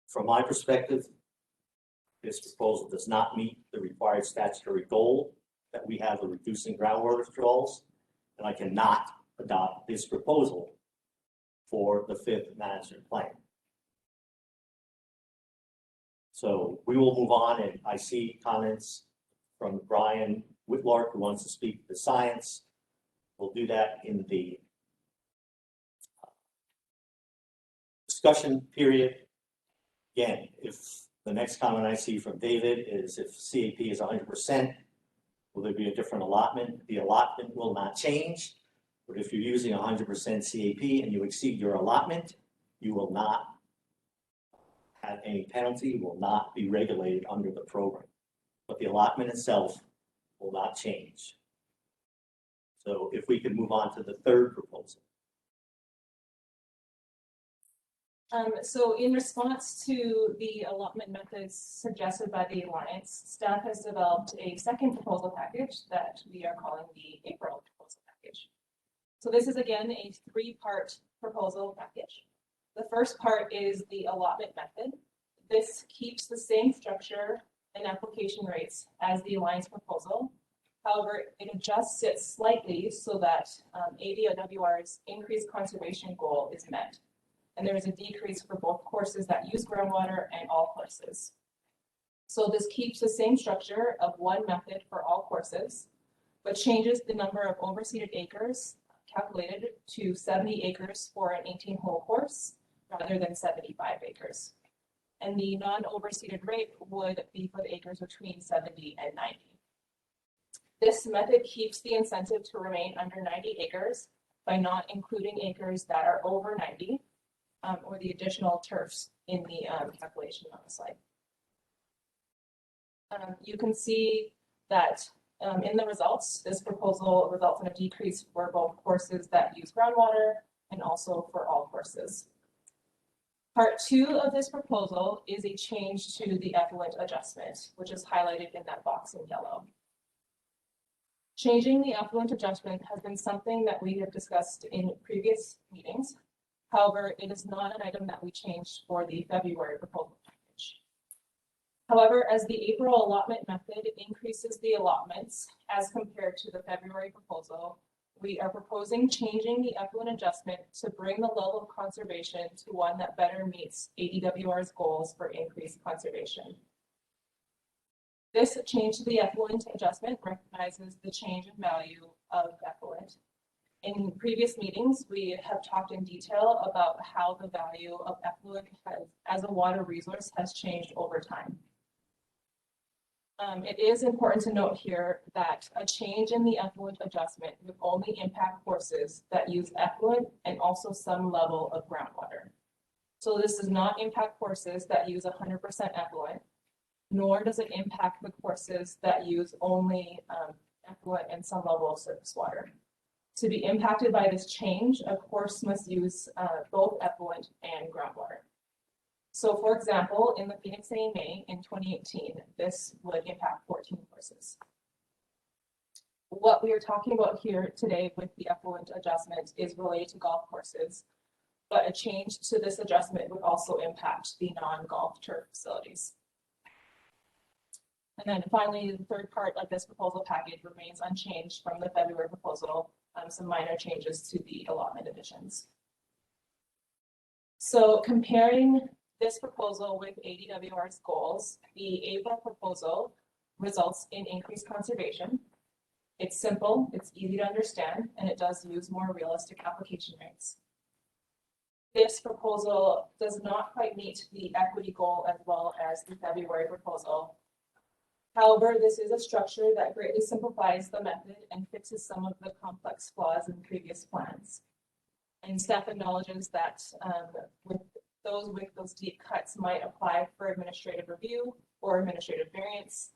From my perspective, this proposal does not meet the required statutory goal that we have of reducing groundwater withdrawals, and I cannot adopt this proposal for the 5th management plan. So we will move on, and I see comments from Brian Whitlark, who wants to speak to the science. We'll do that in the discussion period. Again, if the next comment I see from David is if CAP is 100%, will there be a different allotment? The allotment will not change, but if you're using 100% CAP and you exceed your allotment, you will not have any penalty, will not be regulated under the program. But the allotment itself will not change. So if we could move on to the third proposal. So in response to the allotment methods suggested by the Alliance, staff has developed a second proposal package that we are calling the April proposal package. So this is again a 3-part proposal package. The first part is the allotment method. This keeps the same structure and application rates as the Alliance proposal. However, it adjusts it slightly so that ADWR's increased conservation goal is met. And there is a decrease for both courses that use groundwater and all courses. So this keeps the same structure of one method for all courses, but changes the number of overseeded acres calculated to 70 acres for an 18-hole course rather than 75 acres. And the non-overseeded rate would be for the acres between 70 and 90. This method keeps the incentive to remain under 90 acres by not including acres that are over 90 or the additional turfs in the calculation on the slide. You can see that in the results, this proposal results in a decrease for both courses that use groundwater and also for all courses. Part 2 of this proposal is a change to the effluent adjustment, which is highlighted in that box in yellow. Changing the effluent adjustment has been something that we have discussed in previous meetings. However, it is not an item that we changed for the February proposal package. However, as the April allotment method increases the allotments as compared to the February proposal, we are proposing changing the effluent adjustment to bring the level of conservation to one that better meets ADWR's goals for increased conservation. This change to the effluent adjustment recognizes the change in value of effluent. In previous meetings, we have talked in detail about how the value of effluent as a water resource has changed over time. It is important to note here that a change in the effluent adjustment would only impact courses that use effluent and also some level of groundwater. So this does not impact courses that use 100% effluent, nor does it impact the courses that use only effluent and some level of surface water. To be impacted by this change, a course must use both effluent and groundwater. So for example, in the Phoenix AMA in 2018, this would impact 14 courses. What we are talking about here today with the effluent adjustment is related to golf courses, but a change to this adjustment would also impact the non-golf turf facilities. And then finally, the third part of this proposal package remains unchanged from the February proposal, some minor changes to the allotment additions. So comparing this proposal with ADWR's goals, the April proposal results in increased conservation. It's simple, it's easy to understand, and it does use more realistic application rates. This proposal does not quite meet the equity goal as well as the February proposal. However, this is a structure that greatly simplifies the method and fixes some of the complex flaws in previous plans. And staff acknowledges that with those deep cuts might apply for administrative review or administrative variance,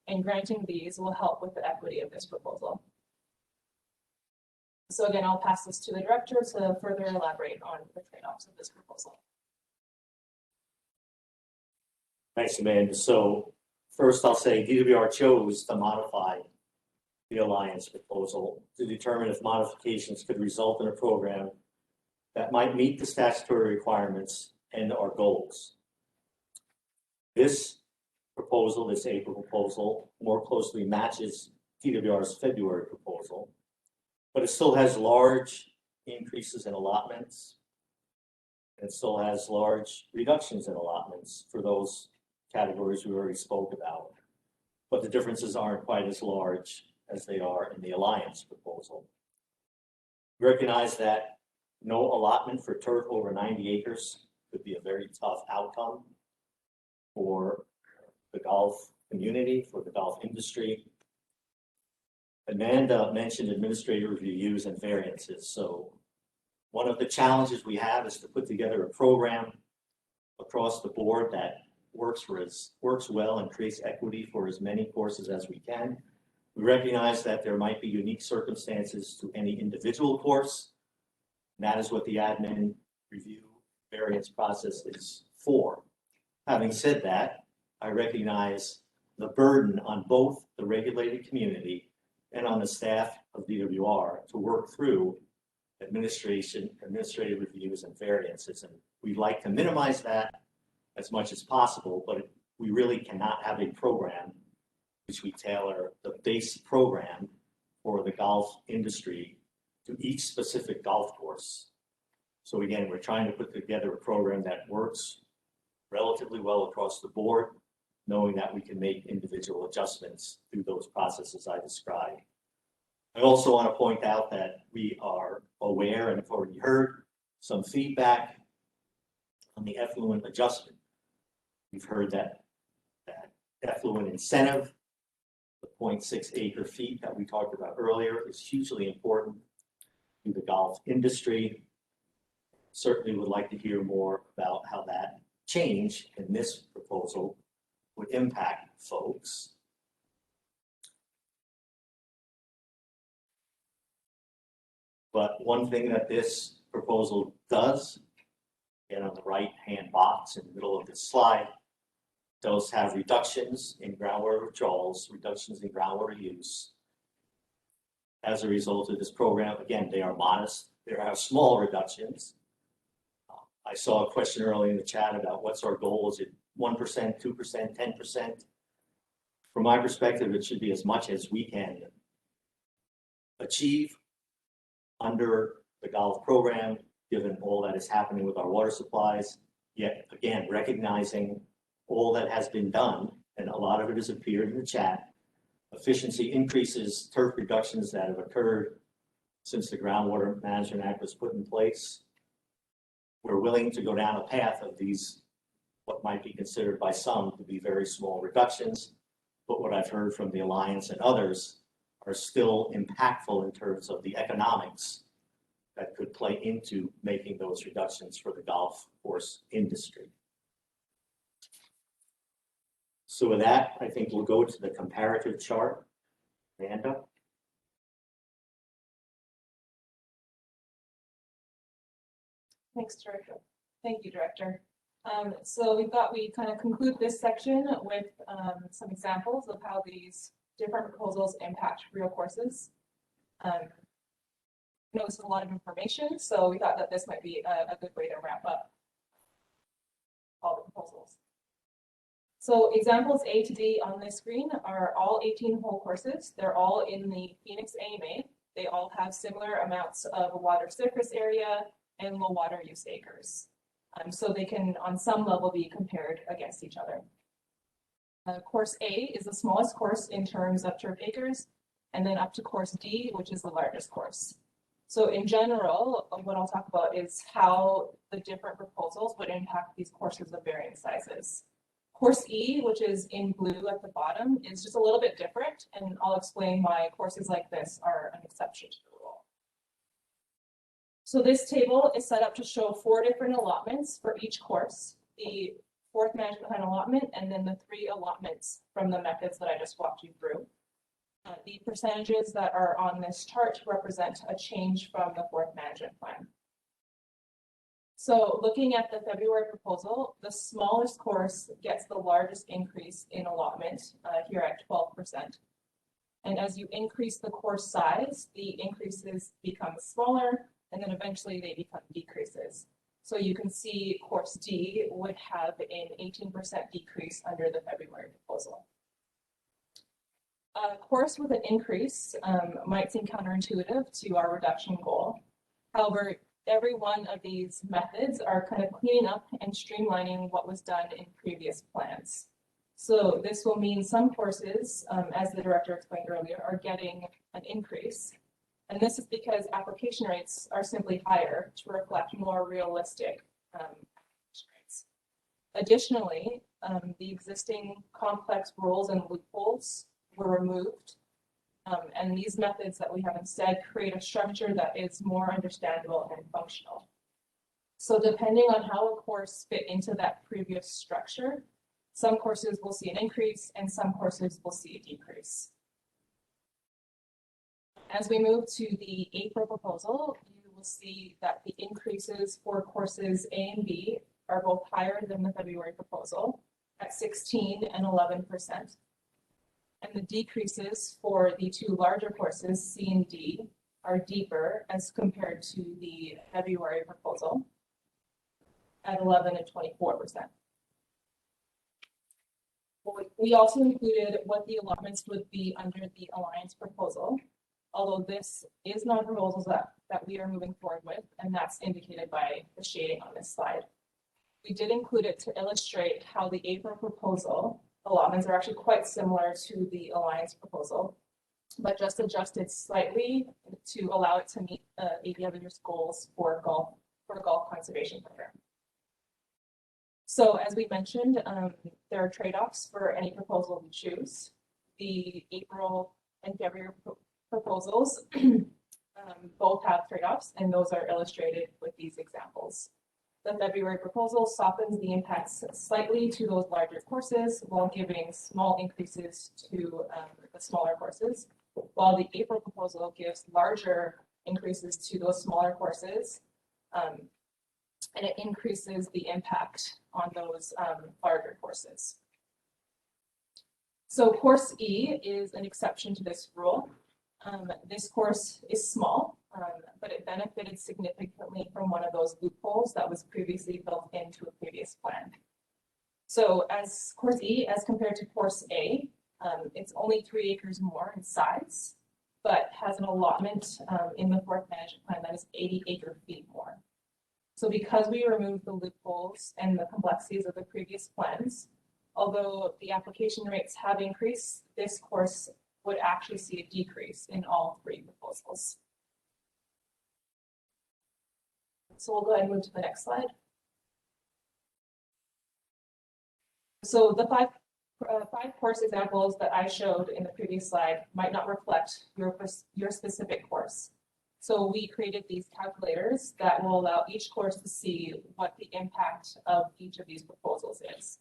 and granting these will help with the equity of this proposal. So again, I'll pass this to the director to further elaborate on the trade-offs of this proposal. Thanks, Amanda. So first I'll say DWR chose to modify the Alliance proposal to determine if modifications could result in a program that might meet the statutory requirements and our goals. This proposal, this April proposal, more closely matches DWR's February proposal, but it still has large increases in allotments. It still has large reductions in allotments for those categories we already spoke about. But the differences aren't quite as large as they are in the Alliance proposal. We recognize that no allotment for turf over 90 acres could be a very tough outcome for the golf community, for the golf industry. Amanda mentioned administrative reviews and variances. So one of the challenges we have is to put together a program across the board that works well and creates equity for as many courses as we can. We recognize that there might be unique circumstances to any individual course. And that is what the admin review variance process is for. Having said that, I recognize the burden on both the regulated community and on the staff of DWR to work through administrative reviews and variances. And we'd like to minimize that as much as possible, but we really cannot have a program which we tailor the base program for the golf industry to each specific golf course. So again, we're trying to put together a program that works relatively well across the board, knowing that we can make individual adjustments through those processes I described. I also want to point out that we are aware and have already heard some feedback on the effluent adjustment. We've heard that effluent incentive, the 0.6 acre feet that we talked about earlier, is hugely important to the golf industry. Certainly would like to hear more about how that change in this proposal would impact folks. But one thing that this proposal does, and on the right-hand box in the middle of this slide, does have reductions in groundwater withdrawals, reductions in groundwater use. As a result of this program, again, they are modest. There are small reductions. I saw a question earlier in the chat about what's our goal. Is it 1%, 2%, 10%? From my perspective, it should be as much as we can achieve under the golf program, given all that is happening with our water supplies. Yet again, recognizing all that has been done, and a lot of it has appeared in the chat, efficiency increases, turf reductions that have occurred since the Groundwater Management Act was put in place. We're willing to go down a path of these, what might be considered by some to be very small reductions, but what I've heard from the Alliance and others are still impactful in terms of the economics that could play into making those reductions for the golf course industry. So with that, I think we'll go to the comparative chart. Amanda? Thanks, Director. Thank you, Director. So we kind of conclude this section with some examples of how these different proposals impact real courses. I know this is a lot of information, so we thought that this might be a good way to wrap up all the proposals. So examples A to D on this screen are all 18 whole courses. They're all in the Phoenix AMA. They all have similar amounts of water surface area and low water use acres. So they can, on some level, be compared against each other. Course A is the smallest course in terms of turf acres, and then up to course D, which is the largest course. So in general, what I'll talk about is how the different proposals would impact these courses of varying sizes. Course E, which is in blue at the bottom, is just a little bit different, and I'll explain why courses like this are an exception to the rule. So this table is set up to show 4 different allotments for each course, the 4th management plan allotment, and then the 3 allotments from the methods that I just walked you through. The percentages that are on this chart represent a change from the 4th management plan. So looking at the February proposal, the smallest course gets the largest increase in allotment here at 12%. And as you increase the course size, the increases become smaller, and then eventually they become decreases. So you can see course D would have an 18% decrease under the February proposal. A course with an increase might seem counterintuitive to our reduction goal. However, every one of these methods are kind of cleaning up and streamlining what was done in previous plans. So this will mean some courses, as the director explained earlier, are getting an increase. And this is because application rates are simply higher to reflect more realistic application rates. Additionally, the existing complex rules and loopholes were removed. And these methods that we have instead create a structure that is more understandable and functional. So depending on how a course fit into that previous structure, some courses will see an increase and some courses will see a decrease. As we move to the April proposal, you will see that the increases for courses A and B are both higher than the February proposal at 16 and 11%. And the decreases for the 2 larger courses, C and D, are deeper as compared to the February proposal at 11 and 24%. We also included what the allotments would be under the Alliance proposal, although this is not a proposal that we are moving forward with, and that's indicated by the shading on this slide. We did include it to illustrate how the April proposal allotments are actually quite similar to the Alliance proposal, but just adjusted slightly to allow it to meet ABW's goals for golf conservation program. So as we mentioned, there are trade-offs for any proposal we choose. The April and February proposals both have trade-offs, and those are illustrated with these examples. The February proposal softens the impacts slightly to those larger courses while giving small increases to the smaller courses, while the April proposal gives larger increases to those smaller courses, and it increases the impact on those larger courses. So course E is an exception to this rule. This course is small, but it benefited significantly from one of those loopholes that was previously built into a previous plan. So as course E, as compared to course A, it's only 3 acres more in size, but has an allotment in the 4th management plan that is 80 acre-feet more. So because we removed the loopholes and the complexities of the previous plans, although the application rates have increased, this course would actually see a decrease in all 3 proposals. So we'll go ahead and move to the next slide. So the five course examples that I showed in the previous slide might not reflect your specific course. So we created these calculators that will allow each course to see what the impact of each of these proposals is.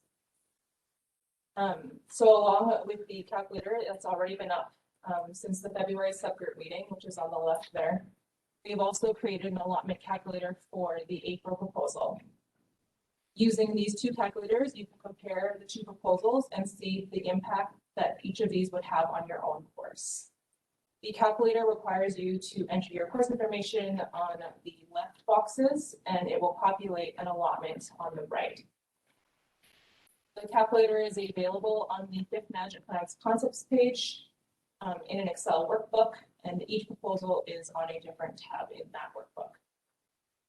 So along with the calculator, it's already been up since the February subgroup meeting, which is on the left there. We've also created an allotment calculator for the April proposal. Using these two calculators, you can compare the two proposals and see the impact that each of these would have on your own course. The calculator requires you to enter your course information on the left boxes, and it will populate an allotment on the right. The calculator is available on the Fifth Management Plan's concepts page in an Excel workbook, and each proposal is on a different tab in that workbook.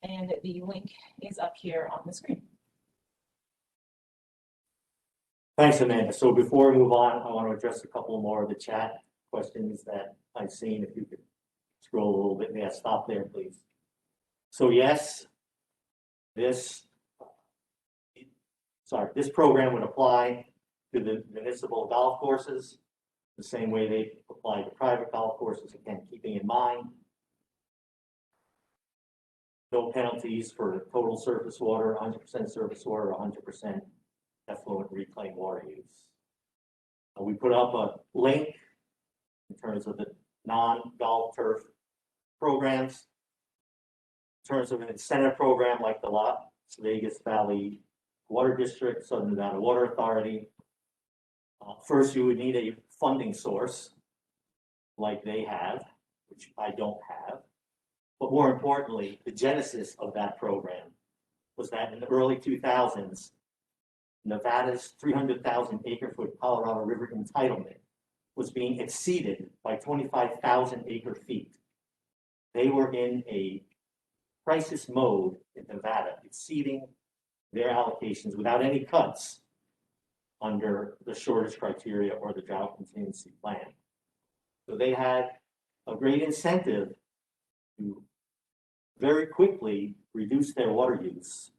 And the link is up here on the screen. Thanks, Amanda. So before we move on, I want to address a couple more of the chat questions that I've seen. If you could scroll a little bit, yeah, stop there, please. So yes, this program would apply to the municipal golf courses the same way they apply to private golf courses. Again, keeping in mind no penalties for total surface water, 100% surface water, 100% effluent reclaimed water use. We put up a link in terms of the non-golf turf programs. In terms of an incentive program like the Las Vegas Valley Water District, Southern Nevada Water Authority, first you would need a funding source like they have, which I don't have. But more importantly, the genesis of that program was that in the early 2000s, Nevada's 300,000 acre-foot Colorado River entitlement was being exceeded by 25,000 acre feet. They were in a crisis mode in Nevada, exceeding their allocations without any cuts under the shortage criteria or the drought contingency plan. So they had a great incentive to very quickly reduce their water use.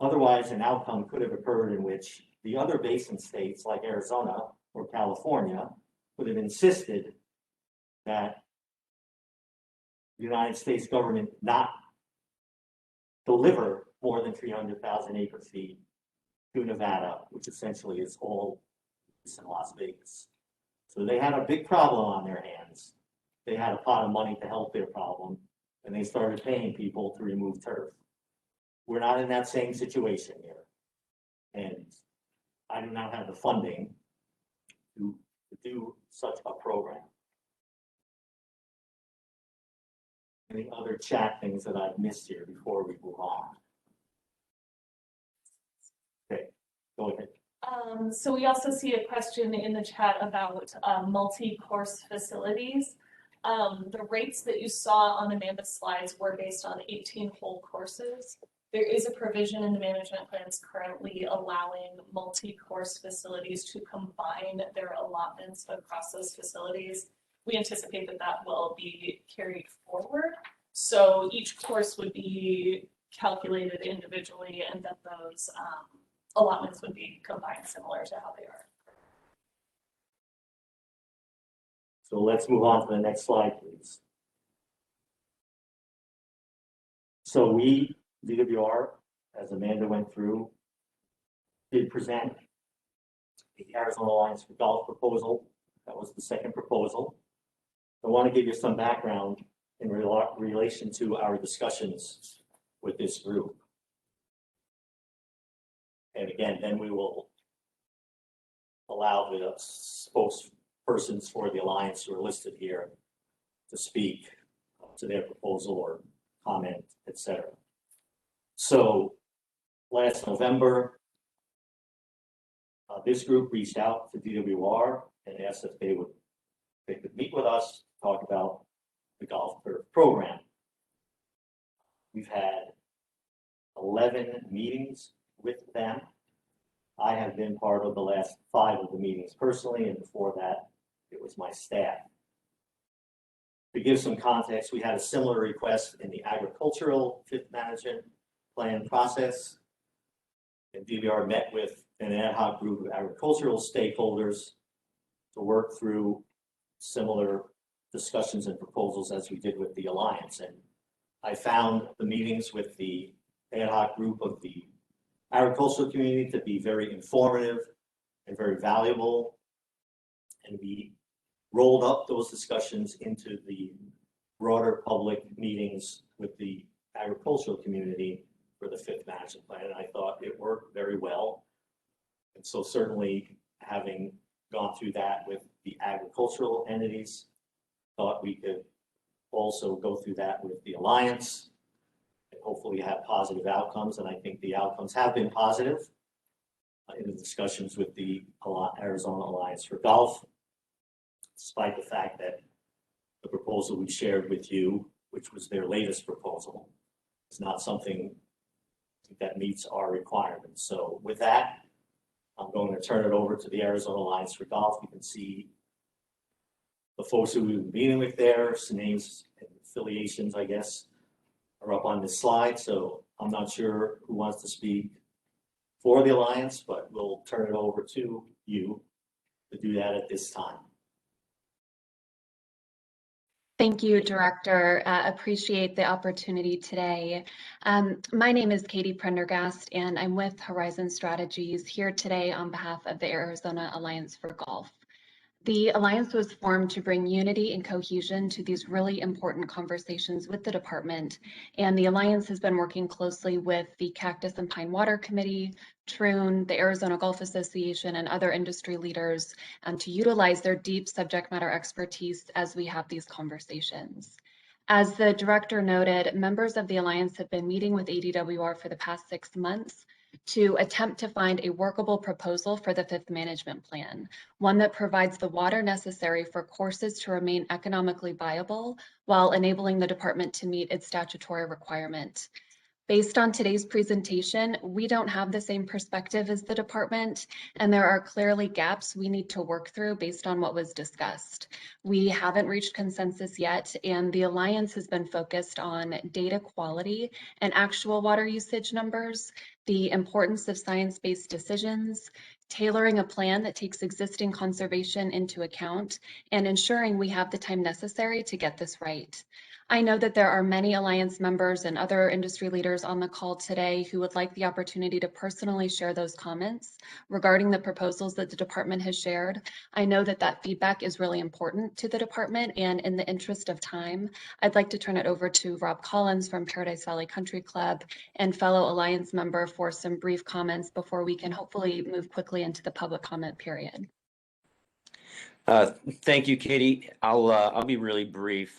Otherwise, an outcome could have occurred in which the other basin states like Arizona or California would have insisted that the United States government not deliver more than 300,000 acre feet to Nevada, which essentially is all in Las Vegas. So they had a big problem on their hands. They had a pot of money to help their problem, and they started paying people to remove turf. We're not in that same situation here. And I do not have the funding to do such a program. Any other chat things that I've missed here before we move on? Okay, go ahead. So we also see a question in the chat about multi-course facilities. The rates that you saw on Amanda's slides were based on 18-hole courses. There is a provision in the management plans currently allowing multi-course facilities to combine their allotments across those facilities. We anticipate that that will be carried forward. So each course would be calculated individually, and that those allotments would be combined similar to how they are. So let's move on to the next slide, please. So we, DWR, as Amanda went through, did present the Arizona Alliance for Golf proposal. That was the second proposal. I want to give you some background in relation to our discussions with this group. And again, then we will allow the spokespersons for the Alliance who are listed here to speak to their proposal or comment, etc. So last November, this group reached out to DWR and asked if they could meet with us, talk about the golf turf program. We've had 11 meetings with them. I have been part of the last 5 of the meetings personally, and before that, it was my staff. To give some context, we had a similar request in the agricultural fifth management plan process. And DVR met with an ad hoc group of agricultural stakeholders to work through similar discussions and proposals as we did with the Alliance. And I found the meetings with the ad hoc group of the agricultural community to be very informative and very valuable. And we rolled up those discussions into the broader public meetings with the agricultural community for the fifth management plan. And I thought it worked very well. And so certainly having gone through that with the agricultural entities, thought we could also go through that with the Alliance and hopefully have positive outcomes. And I think the outcomes have been positive in the discussions with the Arizona Alliance for Golf, despite the fact that the proposal we shared with you, which was their latest proposal, is not something that meets our requirements. So with that, I'm going to turn it over to the Arizona Alliance for Golf. You can see the folks who we've been meeting with there, some names and affiliations, I guess, are up on this slide. So I'm not sure who wants to speak for the Alliance, but we'll turn it over to you to do that at this time. Thank you, Director. Appreciate the opportunity today. My name is Katie Prendergast, and I'm with Horizon Strategies here today on behalf of the Arizona Alliance for Golf. The Alliance was formed to bring unity and cohesion to these really important conversations with the department, and the Alliance has been working closely with the Cactus and Pine Water Committee, Troon, the Arizona Golf Association, and other industry leaders to utilize their deep subject matter expertise as we have these conversations. As the Director noted, members of the Alliance have been meeting with ADWR for the past 6 months to attempt to find a workable proposal for the fifth management plan, one that provides the water necessary for courses to remain economically viable while enabling the department to meet its statutory requirement. Based on today's presentation, we don't have the same perspective as the department, and there are clearly gaps we need to work through based on what was discussed. We haven't reached consensus yet, and the Alliance has been focused on data quality and actual water usage numbers, the importance of science-based decisions, tailoring a plan that takes existing conservation into account, and ensuring we have the time necessary to get this right. I know that there are many Alliance members and other industry leaders on the call today who would like the opportunity to personally share those comments regarding the proposals that the department has shared. I know that that feedback is really important to the department, and in the interest of time, I'd like to turn it over to Rob Collins from Paradise Valley Country Club and fellow Alliance member for some brief comments before we can hopefully move quickly into the public comment period. Thank you, Katie. I'll be really brief.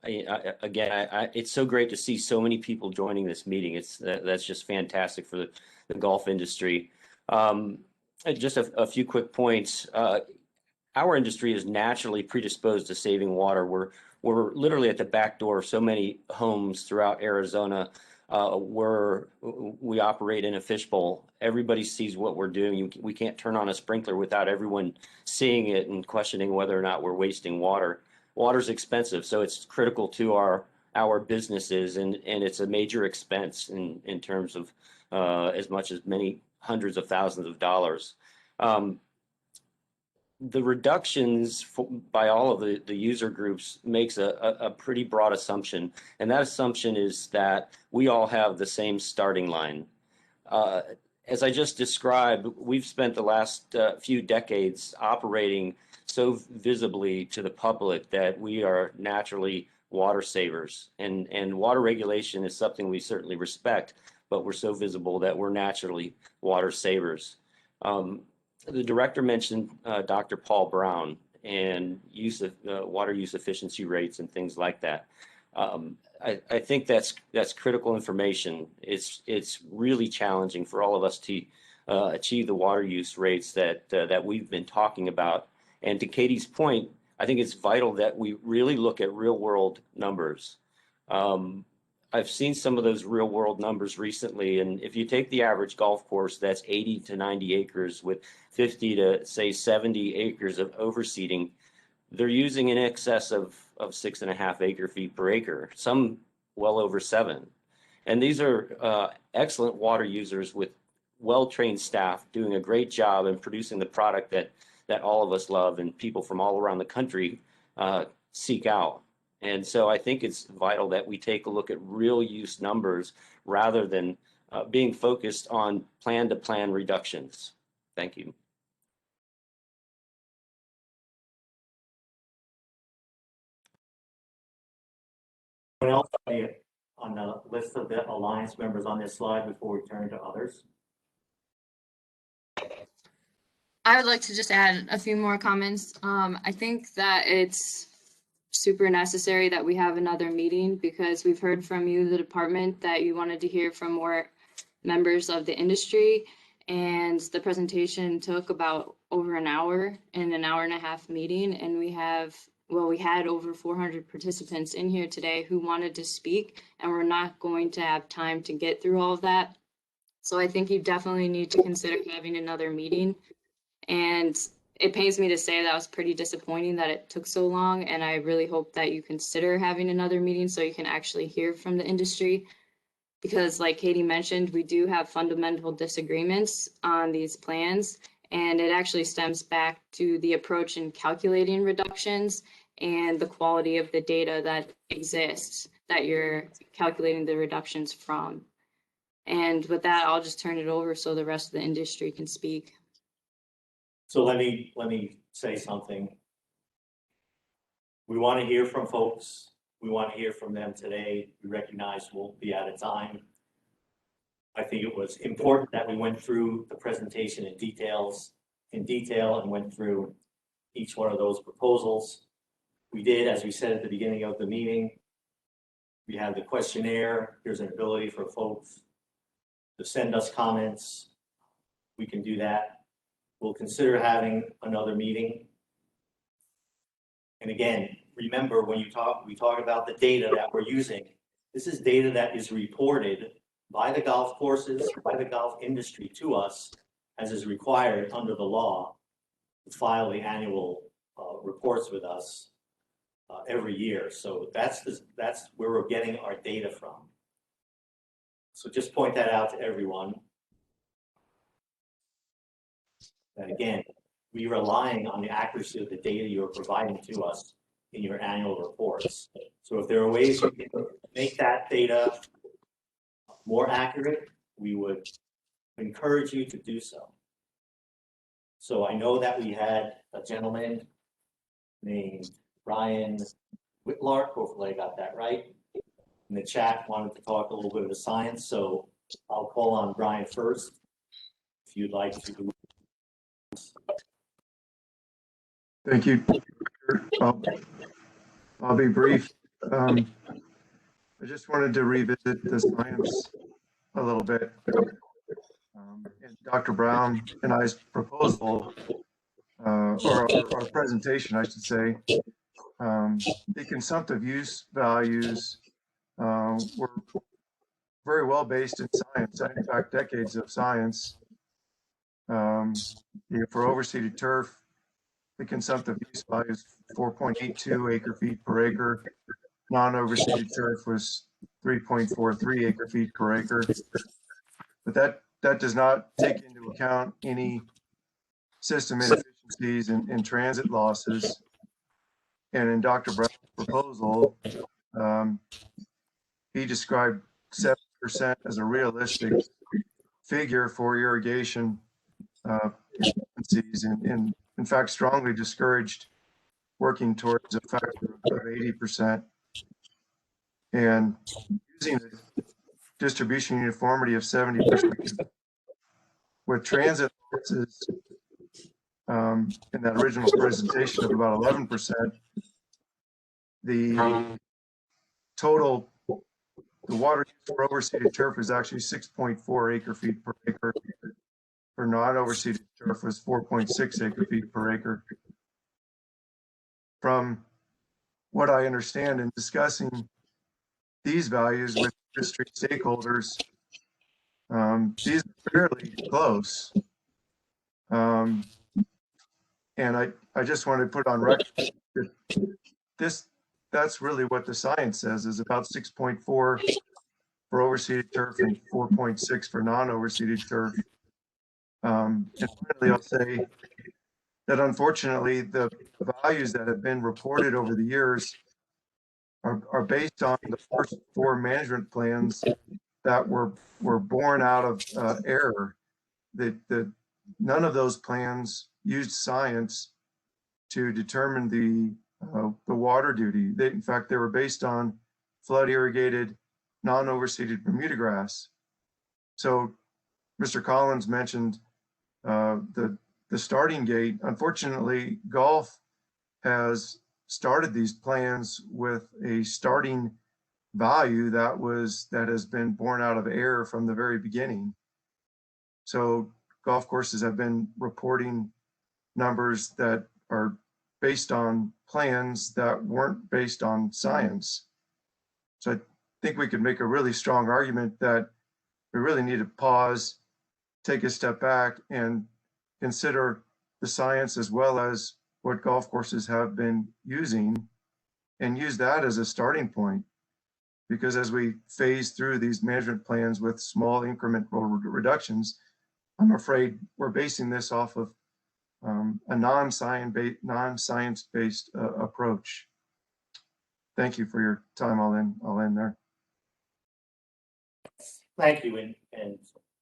It's so great to see so many people joining this meeting. That's just fantastic for the golf industry. Just a few quick points. Our industry is naturally predisposed to saving water. We're literally at the back door of so many homes throughout Arizona where we operate in a fishbowl. Everybody sees what we're doing. We can't turn on a sprinkler without everyone seeing it and questioning whether or not we're wasting water. Water's expensive, so it's critical to our businesses, and it's a major expense in terms of as much as many hundreds of thousands of dollars. The reductions by all of the user groups makes a pretty broad assumption, and that assumption is that we all have the same starting line. As I just described, we've spent the last few decades operating so visibly to the public that we are naturally water savers, and water regulation is something we certainly respect, but we're so visible that we're naturally water savers. The director mentioned Dr. Paul Brown and water use efficiency rates and things like that. I think that's critical information. It's really challenging for all of us to achieve the water use rates that we've been talking about. And to Katie's point, I think it's vital that we really look at real world numbers. I've seen some of those real world numbers recently, and if you take the average golf course that's 80 to 90 acres with 50 to say 70 acres of overseeding, they're using in excess of 6.5 acre feet per acre, some well over 7. And these are excellent water users with well-trained staff doing a great job in producing the product that all of us love and people from all around the country seek out. And so I think it's vital that we take a look at real use numbers rather than being focused on plan-to-plan reductions. Thank you. Anyone else on the list of the Alliance members on this slide before we turn to others? I would like to just add a few more comments. I think that it's super necessary that we have another meeting because we've heard from you, the department, that you wanted to hear from more members of the industry. And the presentation took about over an hour in an hour and a half meeting. And we had over 400 participants in here today who wanted to speak, and we're not going to have time to get through all of that. So I think you definitely need to consider having another meeting. And it pains me to say that was pretty disappointing that it took so long. And I really hope that you consider having another meeting so you can actually hear from the industry. Because like Katie mentioned, we do have fundamental disagreements on these plans. And it actually stems back to the approach in calculating reductions and the quality of the data that exists that you're calculating the reductions from. And with that, I'll just turn it over so the rest of the industry can speak. So let me say something. We want to hear from folks. We want to hear from them today. We recognize we'll be out of time. I think it was important that we went through the presentation in detail and went through each one of those proposals. We did, as we said at the beginning of the meeting, we have the questionnaire. There's an ability for folks to send us comments. We can do that. We'll consider having another meeting. And again, remember when we talk about the data that we're using, this is data that is reported by the golf courses, by the golf industry to us, as is required under the law to file the annual reports with us every year. So that's where we're getting our data from. So just point that out to everyone. And again, we're relying on the accuracy of the data you're providing to us in your annual reports. So if there are ways you can make that data more accurate, we would encourage you to do so. So I know that we had a gentleman named Brian Whitlark, hopefully I got that right, in the chat wanted to talk a little bit of the science. So I'll call on Brian first, if you'd like to. Thank you. I'll be brief. I just wanted to revisit the science a little bit. In Dr. Brown and I's proposal, or our presentation, I should say, the consumptive use values were very well based in science. In fact, decades of science. For overseeded turf, the consumptive use value is 4.82 acre-feet per acre. Non-overseeded turf was 3.43 acre-feet per acre. But that does not take into account any system inefficiencies and transit losses. And in Dr. Brown's proposal, he described 7% as a realistic figure for irrigation efficiencies, and in fact strongly discouraged working towards a factor of 80%. And using a distribution uniformity of 70% with transit losses in that original presentation of about 11%, the total, the water use for overseeded turf is actually 6.4 acre-feet per acre. For non-overseeded turf was 4.6 acre-feet per acre. From what I understand in discussing these values with industry stakeholders, these are fairly close. And I just wanted to put on record that that's really what the science says, is about 6.4 for overseeded turf and 4.6 for non-overseeded turf. And finally, I'll say that unfortunately, the values that have been reported over the years are based on the first 4 management plans that were born out of error. That none of those plans used science to determine the water duty. In fact, they were based on flood irrigated, non-overseeded Bermuda grass. So Mr. Collins mentioned the starting gate. Unfortunately, Gulf has started these plans with a starting value that has been born out of error from the very beginning. So golf courses have been reporting numbers that are based on plans that weren't based on science. So I think we could make a really strong argument that we really need to pause, take a step back, and consider the science as well as what golf courses have been using, and use that as a starting point. Because as we phase through these management plans with small incremental reductions, I'm afraid we're basing this off of a non-science-based approach. Thank you for your time. I'll end there. Thank you. And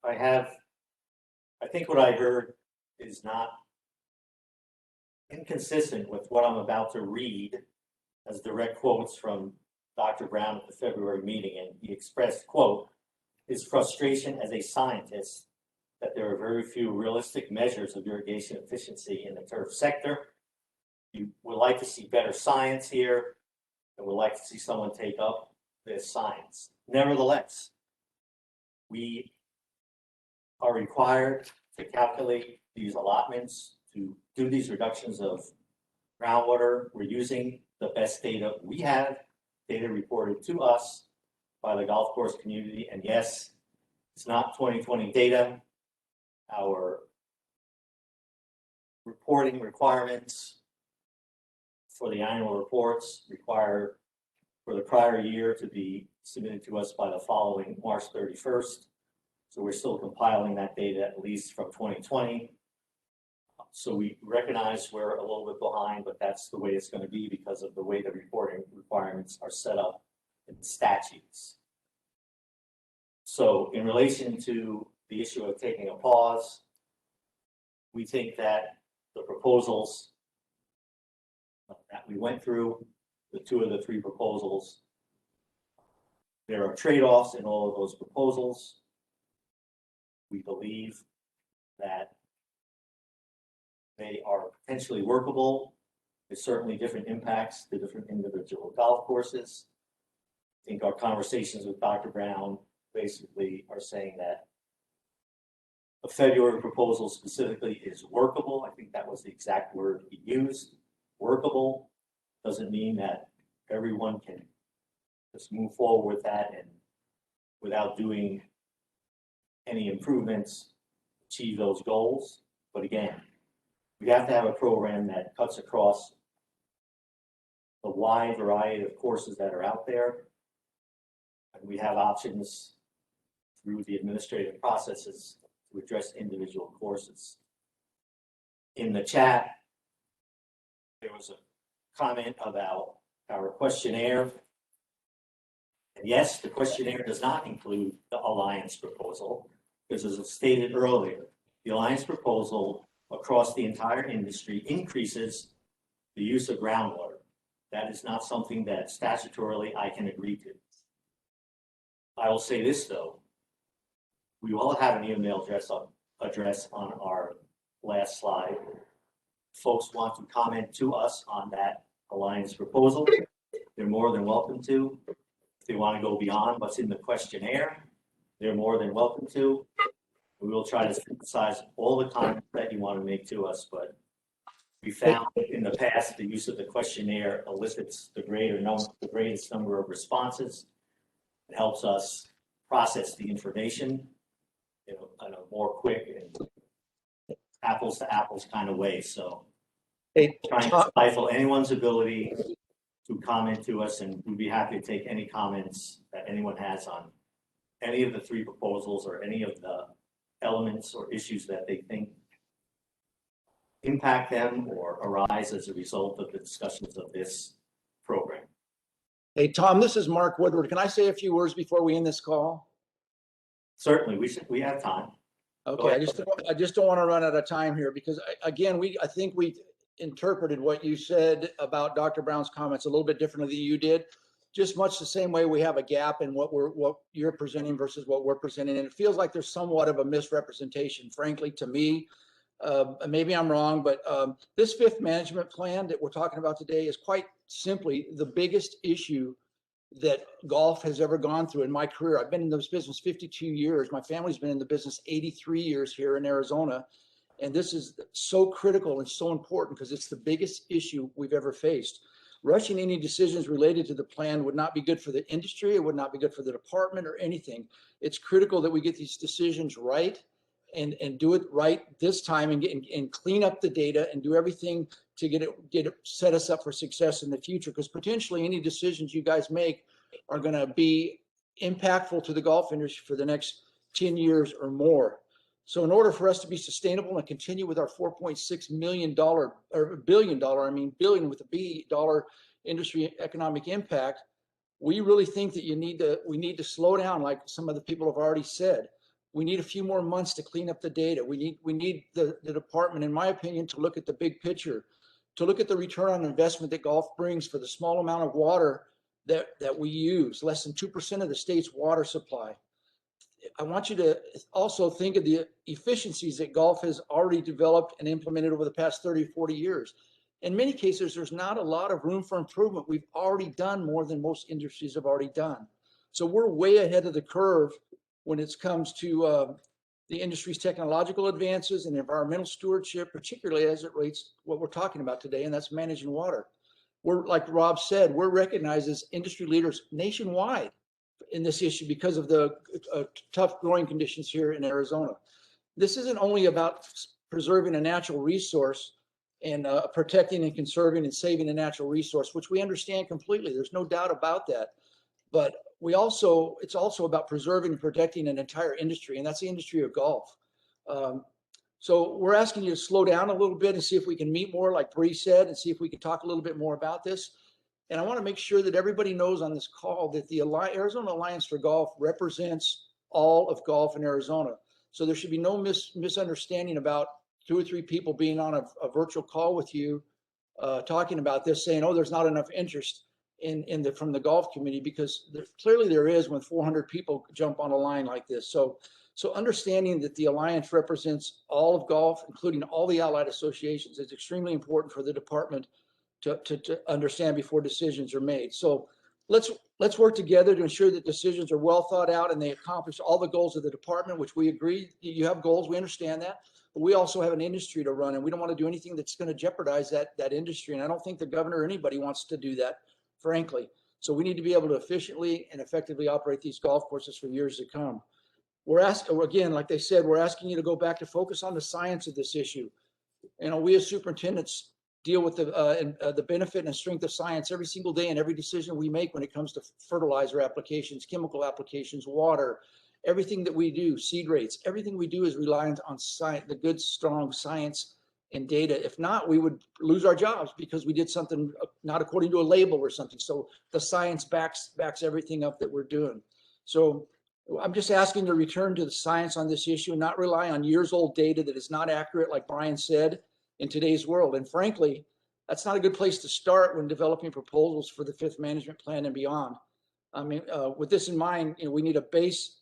I think what I heard is not inconsistent with what I'm about to read as direct quotes from Dr. Brown at the February meeting. And he expressed, quote, his frustration as a scientist that there are very few realistic measures of irrigation efficiency in the turf sector. You would like to see better science here, and would like to see someone take up this science. Nevertheless, we are required to calculate these allotments, to do these reductions of groundwater. We're using the best data we have, data reported to us by the golf course community. And yes, it's not 2020 data. Our reporting requirements for the annual reports require for the prior year to be submitted to us by the following March 31st. So we're still compiling that data at least from 2020. So we recognize we're a little bit behind, but that's the way it's going to be because of the way the reporting requirements are set up in the statutes. So in relation to the issue of taking a pause, we think that the proposals that we went through, the two of the three proposals, there are trade-offs in all of those proposals. We believe that they are potentially workable. There's certainly different impacts to different individual golf courses. I think our conversations with Dr. Brown basically are saying that the February proposal specifically is workable. I think that was the exact word he used. Workable doesn't mean that everyone can just move forward with that and without doing any improvements, achieve those goals. But again, we have to have a program that cuts across the wide variety of courses that are out there. And we have options through the administrative processes to address individual courses. In the chat, there was a comment about our questionnaire. And yes, the questionnaire does not include the Alliance proposal, because as I stated earlier, the Alliance proposal across the entire industry increases the use of groundwater. That is not something that statutorily I can agree to. I will say this though, we all have an email address on our last slide. Folks want to comment to us on that Alliance proposal, they're more than welcome to. If they want to go beyond what's in the questionnaire, they're more than welcome to. We will try to synthesize all the comments that you want to make to us, but we found in the past the use of the questionnaire elicits the greatest number of responses. It helps us process the information in a more quick and apples to apples kind of way. So trying to stifle anyone's ability to comment to us, and we'd be happy to take any comments that anyone has on any of the three proposals or any of the elements or issues that they think impact them or arise as a result of the discussions of this program. Hey, Tom, this is Mark Woodward. Can I say a few words before we end this call? Certainly, we have time. Okay, I just don't want to run out of time here because again, I think we interpreted what you said about Dr. Brown's comments a little bit differently than you did. Just much the same way we have a gap in what you're presenting versus what we're presenting. And it feels like there's somewhat of a misrepresentation, frankly, to me. Maybe I'm wrong, but this fifth management plan that we're talking about today is quite simply the biggest issue that golf has ever gone through in my career. I've been in this business 52 years. My family's been in the business 83 years here in Arizona. And this is so critical and so important because it's the biggest issue we've ever faced. Rushing any decisions related to the plan would not be good for the industry. It would not be good for the department or anything. It's critical that we get these decisions right and do it right this time and clean up the data and do everything to get it set us up for success in the future. Because potentially any decisions you guys make are going to be impactful to the golf industry for the next 10 years or more. So in order for us to be sustainable and continue with our $4.6 million or billion with a B dollar industry economic impact, we really think that we need to slow down, like some of the people have already said. We need a few more months to clean up the data. We need the department, in my opinion, to look at the big picture, to look at the return on investment that golf brings for the small amount of water that we use, less than 2% of the state's water supply. I want you to also think of the efficiencies that golf has already developed and implemented over the past 30, 40 years. In many cases, there's not a lot of room for improvement. We've already done more than most industries have already done. So we're way ahead of the curve when it comes to the industry's technological advances and environmental stewardship, particularly as it relates to what we're talking about today, and that's managing water. We're, like Rob said, we're recognized as industry leaders nationwide in this issue because of the tough growing conditions here in Arizona. This isn't only about preserving a natural resource and protecting and conserving and saving a natural resource, which we understand completely. There's no doubt about that. But it's also about preserving and protecting an entire industry, and that's the industry of golf. So we're asking you to slow down a little bit and see if we can meet more, like Bree said, and see if we can talk a little bit more about this. And I want to make sure that everybody knows on this call that the Arizona Alliance for Golf represents all of golf in Arizona. So there should be no misunderstanding about 2 or 3 people being on a virtual call with you talking about this, saying, oh, there's not enough interest from the golf community, because clearly there is when 400 people jump on a line like this. So understanding that the Alliance represents all of golf, including all the allied associations, is extremely important for the department to understand before decisions are made. So let's work together to ensure that decisions are well thought out and they accomplish all the goals of the department, which we agree. You have goals, we understand that, but we also have an industry to run, and we don't want to do anything that's going to jeopardize that industry. And I don't think the governor or anybody wants to do that, frankly. So we need to be able to efficiently and effectively operate these golf courses for years to come. We're asking, again, like they said, we're asking you to go back to focus on the science of this issue. You know, we as superintendents deal with the benefit and strength of science every single day in every decision we make when it comes to fertilizer applications, chemical applications, water, everything that we do, seed rates, everything we do is reliant on science, the good, strong science and data. If not, we would lose our jobs because we did something not according to a label or something. So the science backs everything up that we're doing. So I'm just asking to return to the science on this issue and not rely on years old data that is not accurate, like Brian said, in today's world. And frankly, that's not a good place to start when developing proposals for the fifth management plan and beyond. I mean, with this in mind, we need a base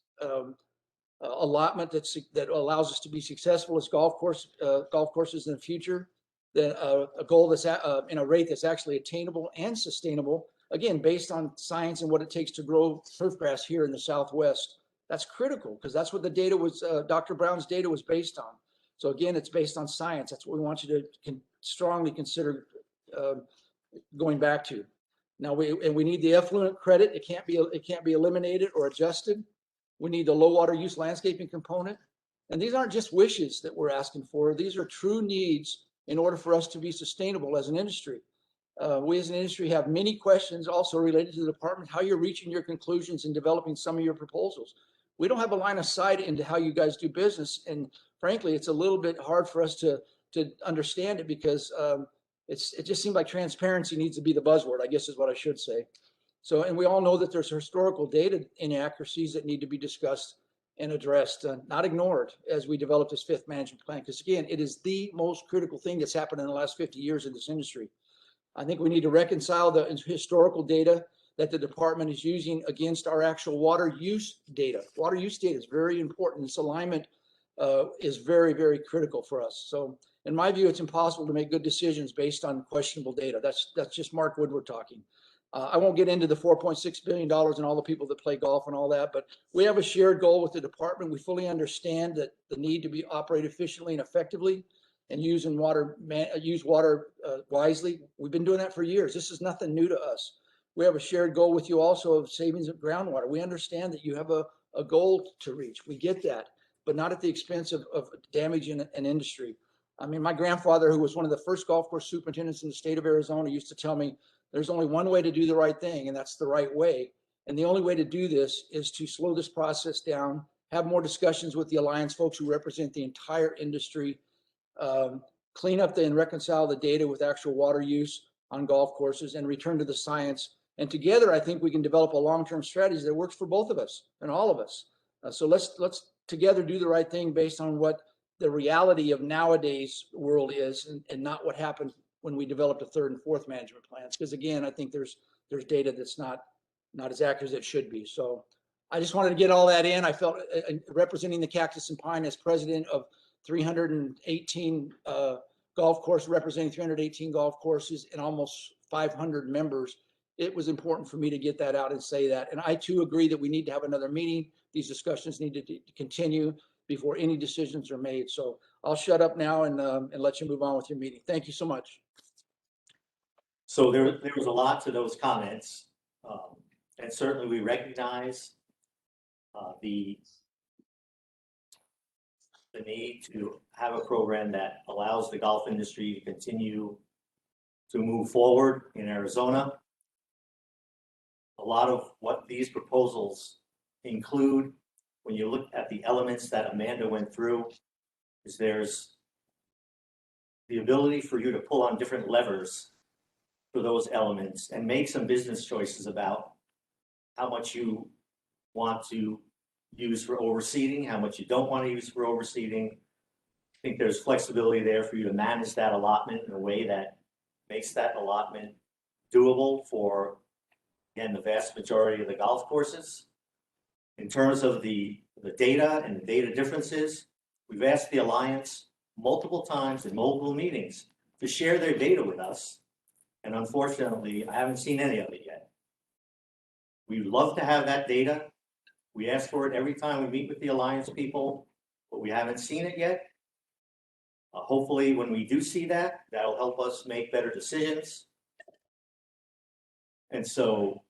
allotment that allows us to be successful as golf courses in the future. Then a goal that's in a rate that's actually attainable and sustainable. Again, based on science and what it takes to grow turfgrass here in the Southwest. That's critical because that's what the data was. Dr. Brown's data was based on. So again, it's based on science. That's what we want you to strongly consider going back to. Now we need the effluent credit. It can't be eliminated or adjusted. We need the low water use landscaping component. And these aren't just wishes that we're asking for. These are true needs in order for us to be sustainable as an industry. We as an industry have many questions also related to the department, how you're reaching your conclusions and developing some of your proposals. We don't have a line of sight into how you guys do business. And frankly, it's a little bit hard for us to understand it because it just seems like transparency needs to be the buzzword, I guess is what I should say. So, and we all know that there's historical data inaccuracies that need to be discussed and addressed, not ignored, as we develop this fifth management plan. Because again, it is the most critical thing that's happened in the last 50 years in this industry. I think we need to reconcile the historical data that the department is using against our actual water use data. Water use data is very important. This alignment is very, very critical for us. So in my view, it's impossible to make good decisions based on questionable data. That's just Mark Woodward talking. I won't get into the $4.6 billion and all the people that play golf and all that, but we have a shared goal with the department. We fully understand that the need to be operate efficiently and effectively and use water wisely. We've been doing that for years. This is nothing new to us. We have a shared goal with you also of savings of groundwater. We understand that you have a goal to reach. We get that, but not at the expense of damaging an industry. I mean, my grandfather, who was one of the first golf course superintendents in the state of Arizona, used to tell me there's only one way to do the right thing, and that's the right way. And the only way to do this is to slow this process down, have more discussions with the Alliance folks who represent the entire industry, clean up and reconcile the data with actual water use on golf courses, and return to the science. And together, I think we can develop a long-term strategy that works for both of us and all of us. So let's together do the right thing based on what the reality of nowadays world is, and not what happened when we developed a third and fourth management plans. Because again, I think there's data that's not as accurate as it should be. So I just wanted to get all that in. I felt representing the Cactus and Pine as president of 318 golf course, representing 318 golf courses and almost 500 members. It was important for me to get that out and say that. And I too agree that we need to have another meeting. These discussions need to continue before any decisions are made. So I'll shut up now and let you move on with your meeting. Thank you so much. So there was a lot to those comments. And certainly we recognize the need to have a program that allows the golf industry to continue to move forward in Arizona. A lot of what these proposals include, when you look at the elements that Amanda went through, is there's the ability for you to pull on different levers for those elements and make some business choices about how much you want to use for overseeding, how much you don't want to use for overseeding. I think there's flexibility there for you to manage that allotment in a way that makes that allotment doable for, again, the vast majority of the golf courses. In terms of the data and the data differences, we've asked the Alliance multiple times in multiple meetings to share their data with us. And unfortunately, I haven't seen any of it yet. We'd love to have that data. We ask for it every time we meet with the Alliance people, but we haven't seen it yet. Hopefully, when we do see that, that'll help us make better decisions. And so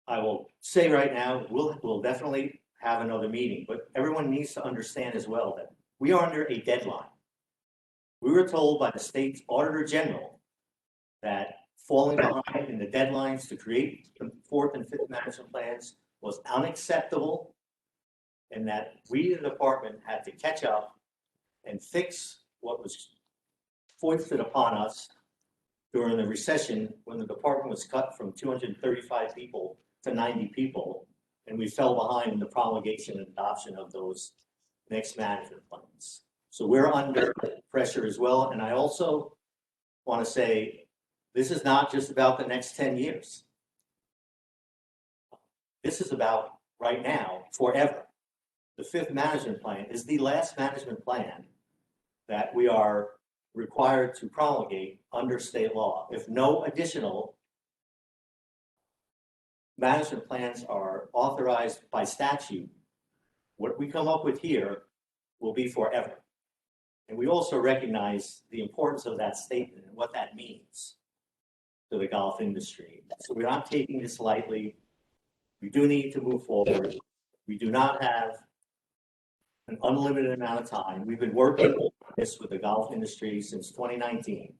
I will say right now, we'll definitely have another meeting, but everyone needs to understand as well that we are under a deadline. We were told by the state's Auditor General that falling behind in the deadlines to create the fourth and fifth management plans was unacceptable, and that we, the department, had to catch up and fix what was foisted upon us during the recession when the department was cut from 235 people to 90 people, and we fell behind in the promulgation and adoption of those next management plans. So we're under pressure as well. And I also want to say, this is not just about the next 10 years. This is about right now, forever. The fifth management plan is the last management plan that we are required to promulgate under state law. If no additional management plans are authorized by statute, what we come up with here will be forever. And we also recognize the importance of that statement and what that means to the golf industry. So we're not taking this lightly. We do need to move forward. We do not have an unlimited amount of time. We've been working on this with the golf industry since 2019.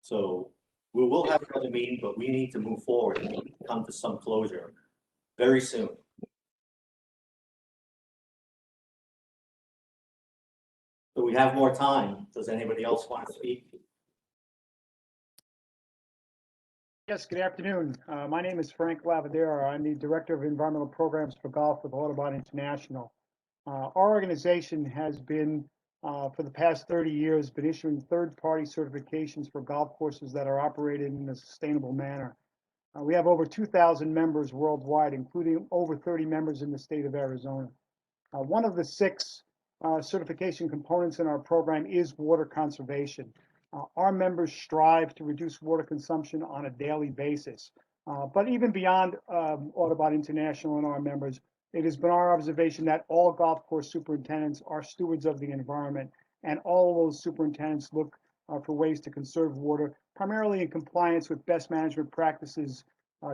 So we will have another meeting, but we need to move forward and come to some closure very soon. So we have more time. Does anybody else want to speak? Yes, good afternoon. My name is Frank Lavadero. I'm the Director of Environmental Programs for Golf with Audubon International. Our organization has been, for the past 30 years, been issuing third-party certifications for golf courses that are operated in a sustainable manner. We have over 2,000 members worldwide, including over 30 members in the state of Arizona. One of the 6 certification components in our program is water conservation. Our members strive to reduce water consumption on a daily basis. But even beyond Audubon International and our members, it has been our observation that all golf course superintendents are stewards of the environment, and all of those superintendents look for ways to conserve water, primarily in compliance with best management practices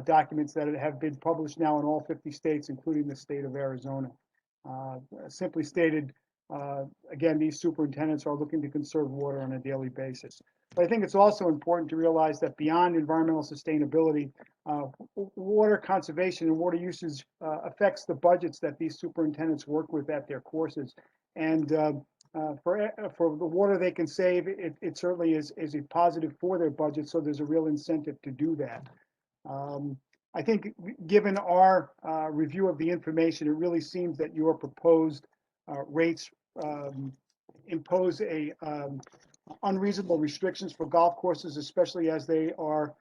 documents that have been published now in all 50 states, including the state of Arizona. Simply stated, again, these superintendents are looking to conserve water on a daily basis. But I think it's also important to realize that beyond environmental sustainability, water conservation and water usage affects the budgets that these superintendents work with at their courses. And for the water they can save, it certainly is a positive for their budget, so there's a real incentive to do that. I think given our review of the information, it really seems that your proposed rates impose unreasonable restrictions for golf courses, especially as they are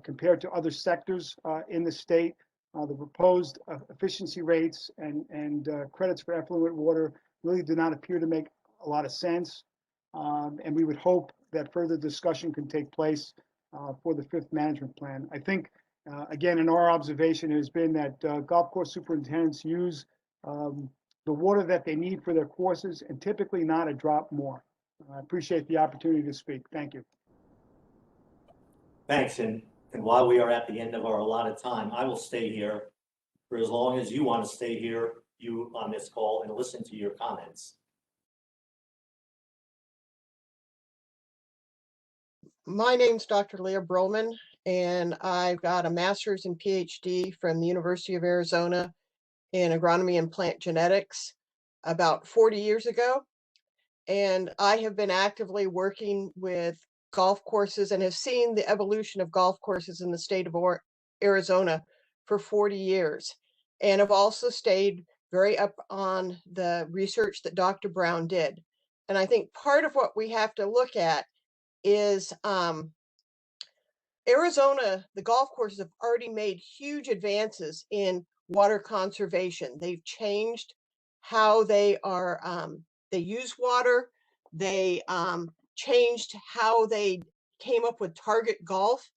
compared to other sectors in the state. The proposed efficiency rates and credits for effluent water really do not appear to make a lot of sense. And we would hope that further discussion can take place for the 5th management plan. I think, again, in our observation has been that golf course superintendents use the water that they need for their courses, and typically not a drop more. I appreciate the opportunity to speak. Thank you. Thanks, and while we are at the end of our allotted time, I will stay here for as long as you want to stay here, you on this call, and listen to your comments. My name's Dr. Leah Brolman, and I've got a master's and PhD from the University of Arizona in agronomy and plant genetics about 40 years ago. And I have been actively working with golf courses and have seen the evolution of golf courses in the state of Arizona for 40 years. And have also stayed very up on the research that Dr. Brown did. And I think part of what we have to look at is Arizona, the golf courses have already made huge advances in water conservation. They've changed how they are, they use water. They changed how they came up with target golf.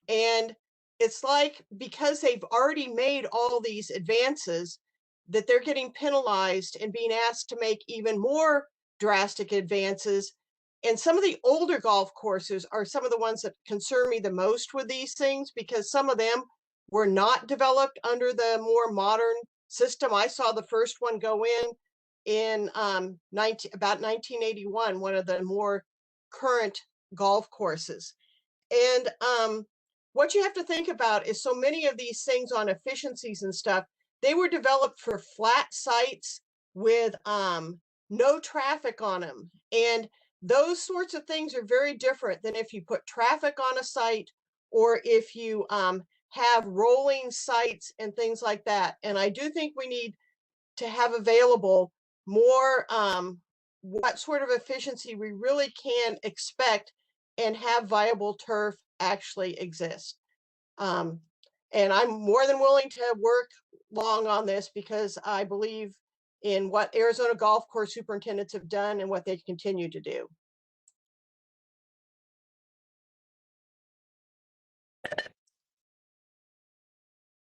And it's like, because they've already made all these advances, that they're getting penalized and being asked to make even more drastic advances. And some of the older golf courses are some of the ones that concern me the most with these things, because some of them were not developed under the more modern system. I saw the first one go in about 1981, one of the more current golf courses. And what you have to think about is so many of these things on efficiencies and stuff, they were developed for flat sites with no traffic on them. And those sorts of things are very different than if you put traffic on a site, or if you have rolling sites and things like that. And I do think we need to have available more what sort of efficiency we really can expect and have viable turf actually exist. And I'm more than willing to work long on this, because I believe in what Arizona golf course superintendents have done and what they continue to do.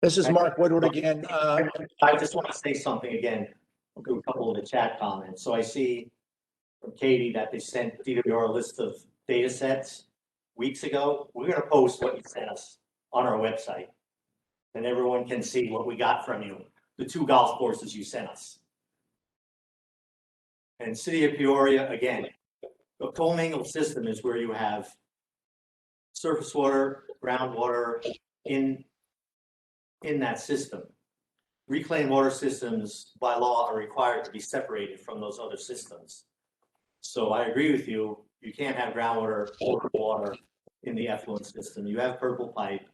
This is Mark Woodward again. I just want to say something again to a couple of the chat comments. So I see from Katie that they sent DWR a list of data sets weeks ago. We're going to post what you sent us on our website, and everyone can see what we got from you, the 2 golf courses you sent us. And City of Peoria, again, the commingled system is where you have surface water, groundwater in that system. Reclaimed water systems by law are required to be separated from those other systems. So I agree with you. You can't have groundwater or water in the effluent system. You have purple pipe.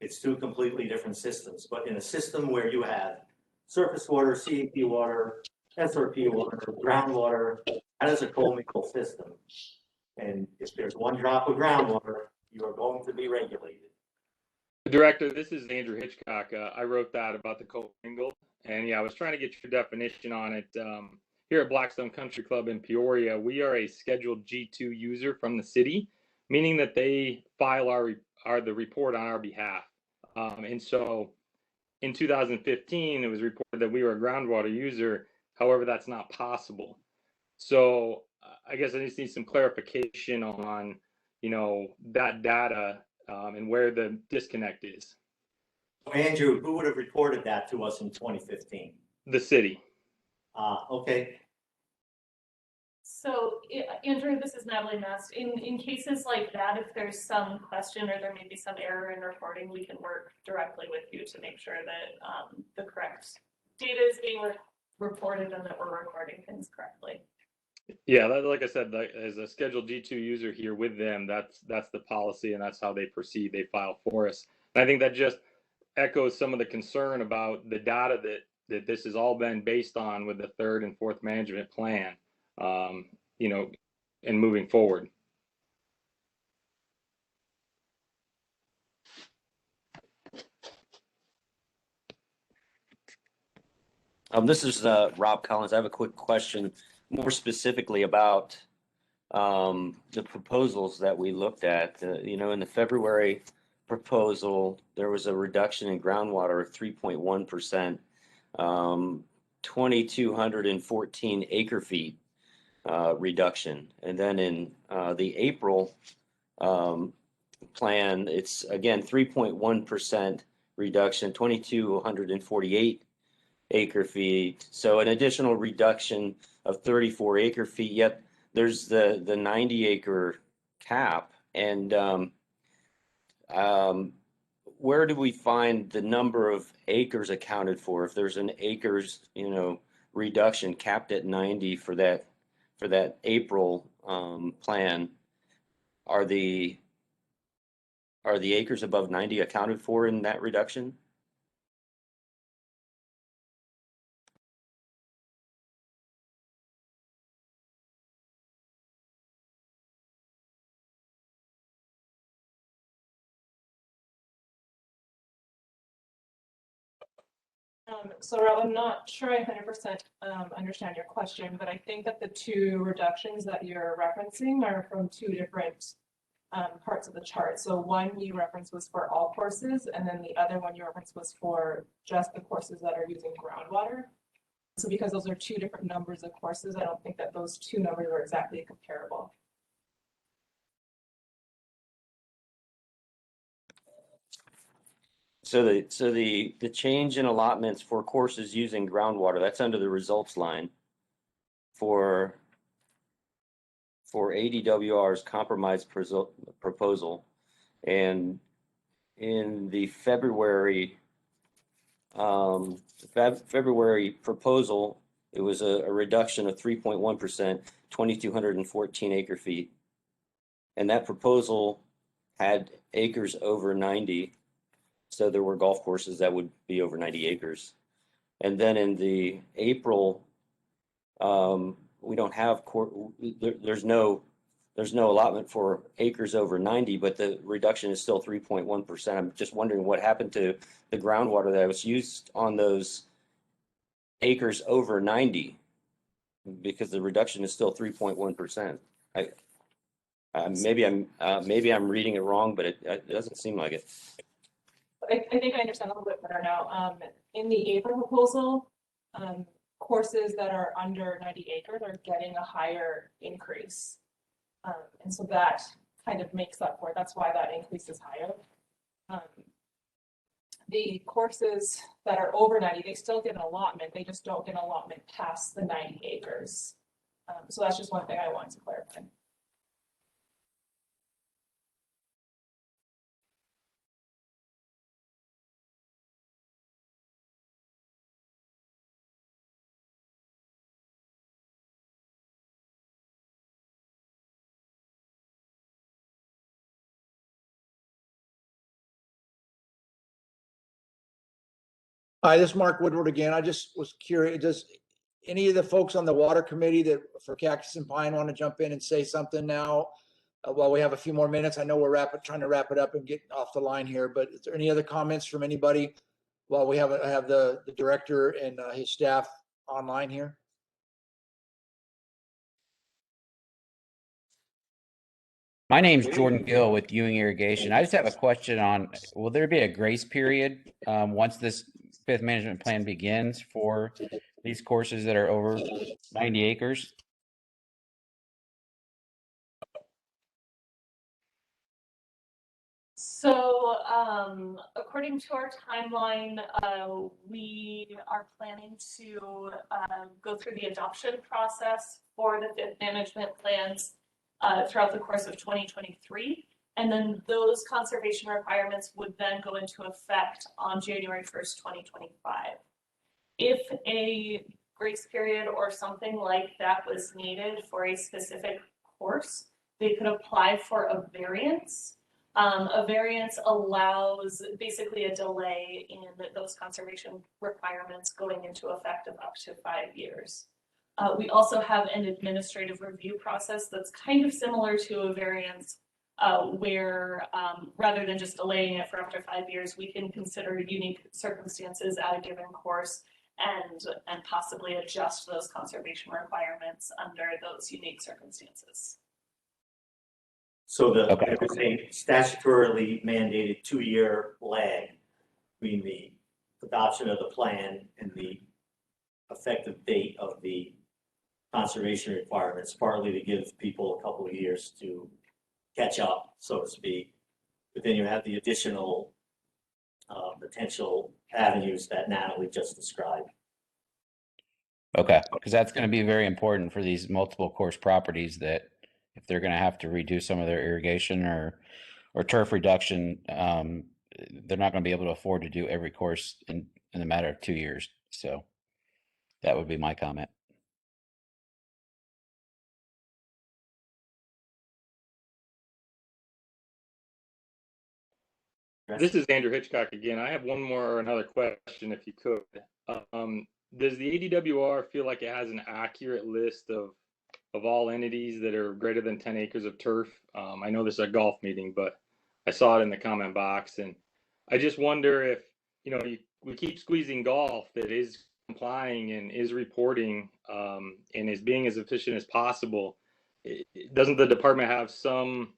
It's two completely different systems, but in a system where you have surface water, CEP water, SRP water, groundwater, that is a commingled system. And if there's one drop of groundwater, you are going to be regulated. Director, this is Andrew Hitchcock. I wrote that about the commingled, and yeah, I was trying to get your definition on it. Here at Blackstone Country Club in Peoria, we are a Scheduled G2 user from the city, meaning that they file the report on our behalf. And so in 2015, it was reported that we were a groundwater user. However, that's not possible. So I guess I just need some clarification on, that data and where the disconnect is. Andrew, who would have reported that to us in 2015? The city. Okay. So, Andrew, this is Natalie Mast. In cases like that, if there's some question or there may be some error in reporting, we can work directly with you to make sure that the correct data is being reported and that we're recording things correctly. Yeah, like I said, as a Scheduled G2 user here with them, that's the policy and that's how they proceed. They file for us. And I think that just echoes some of the concern about the data that this has all been based on with the third and fourth management plan, and moving forward. This is Rob Collins. I have a quick question, more specifically about the proposals that we looked at. In the February proposal, there was a reduction in groundwater of 3.1%, 2,214 acre feet reduction. And then in the April plan, it's again 3.1% reduction, 2,248 acre feet. So an additional reduction of 34 acre feet, yet there's the 90 acre cap. And where do we find the number of acres accounted for? If there's an acres, reduction capped at 90 for that April plan, are the acres above 90 accounted for in that reduction? So Rob, I'm not sure I 100% understand your question, but I think that the two reductions that you're referencing are from two different parts of the chart. So one you referenced was for all courses, and then the other one you referenced was for just the courses that are using groundwater. So because those are two different numbers of courses, I don't think that those two numbers are exactly comparable. So the change in allotments for courses using groundwater, that's under the results line for ADWR's compromise proposal. And in the February proposal, it was a reduction of 3.1%, 2,214 acre feet. And that proposal had acres over 90. So there were golf courses that would be over 90 acres. And then in the April, we don't have there's no allotment for acres over 90, but the reduction is still 3.1%. I'm just wondering what happened to the groundwater that was used on those acres over 90, because the reduction is still 3.1%. Maybe I'm reading it wrong, but it doesn't seem like it. I think I understand a little bit better now. In the April proposal, courses that are under 90 acres are getting a higher increase. And so that kind of makes up for it. That's why that increase is higher. The courses that are over 90, they still get an allotment. They just don't get an allotment past the 90 acres. So that's just one thing I wanted to clarify. Hi, this is Mark Woodward again. I just was curious, does any of the folks on the water committee that for Cactus and Pine want to jump in and say something now? While we have a few more minutes, I know we're trying to wrap it up and get off the line here, but is there any other comments from anybody while we have the director and his staff online here? My name's Jordan Gill with Ewing Irrigation. I just have a question on, will there be a grace period once this fifth management plan begins for these courses that are over 90 acres? So, according to our timeline, we are planning to go through the adoption process for the fifth management plans throughout the course of 2023. And then those conservation requirements would then go into effect on January 1st, 2025. If a grace period or something like that was needed for a specific course, they could apply for a variance. A variance allows basically a delay in those conservation requirements going into effect of up to 5 years. We also have an administrative review process that's kind of similar to a variance, where rather than just delaying it for up to 5 years, we can consider unique circumstances at a given course and possibly adjust those conservation requirements under those unique circumstances. So there is a statutorily mandated 2-year lag between the adoption of the plan and the effective date of the conservation requirements, partly to give people a couple of years to catch up, so to speak. But then you have the additional potential avenues that Natalie just described. Okay, because that's going to be very important for these multiple course properties that if they're going to have to redo some of their irrigation or turf reduction, they're not going to be able to afford to do every course in a matter of 2 years. So that would be my comment. This is Andrew Hitchcock again. I have another question, if you could. Does the ADWR feel like it has an accurate list of all entities that are greater than 10 acres of turf? I know this is a golf meeting, but I saw it in the comment box, and I just wonder if, we keep squeezing golf that is complying and is reporting and is being as efficient as possible. Doesn't the department have some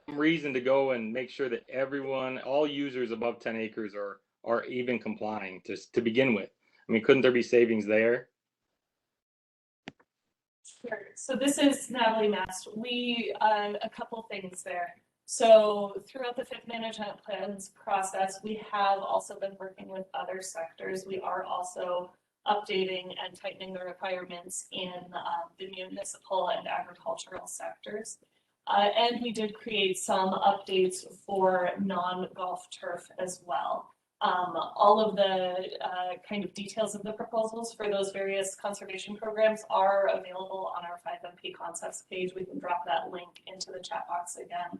reason to go and make sure that all users above 10 acres are even complying to begin with? I mean, couldn't there be savings there? Sure. So this is Natalie Mast. A couple things there. So throughout the fifth management plans process, we have also been working with other sectors. We are also updating and tightening the requirements in the municipal and agricultural sectors. And we did create some updates for non-golf turf as well. All of the kind of details of the proposals for those various conservation programs are available on our 5MP concepts page. We can drop that link into the chat box again.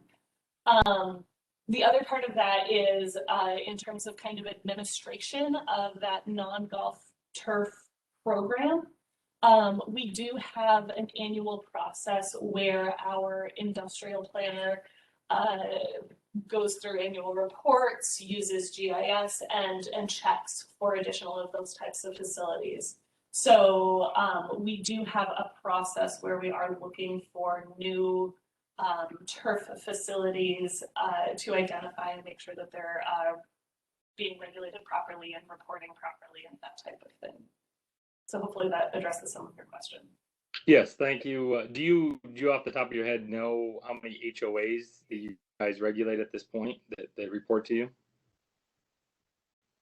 The other part of that is in terms of kind of administration of that non-golf turf program. We do have an annual process where our industrial planner goes through annual reports, uses GIS, and checks for additional of those types of facilities. So we do have a process where we are looking for new turf facilities to identify and make sure that they're being regulated properly and reporting properly and that type of thing. So hopefully that addresses some of your question. Yes, thank you. Do you off the top of your head know how many HOAs that you guys regulate at this point that report to you?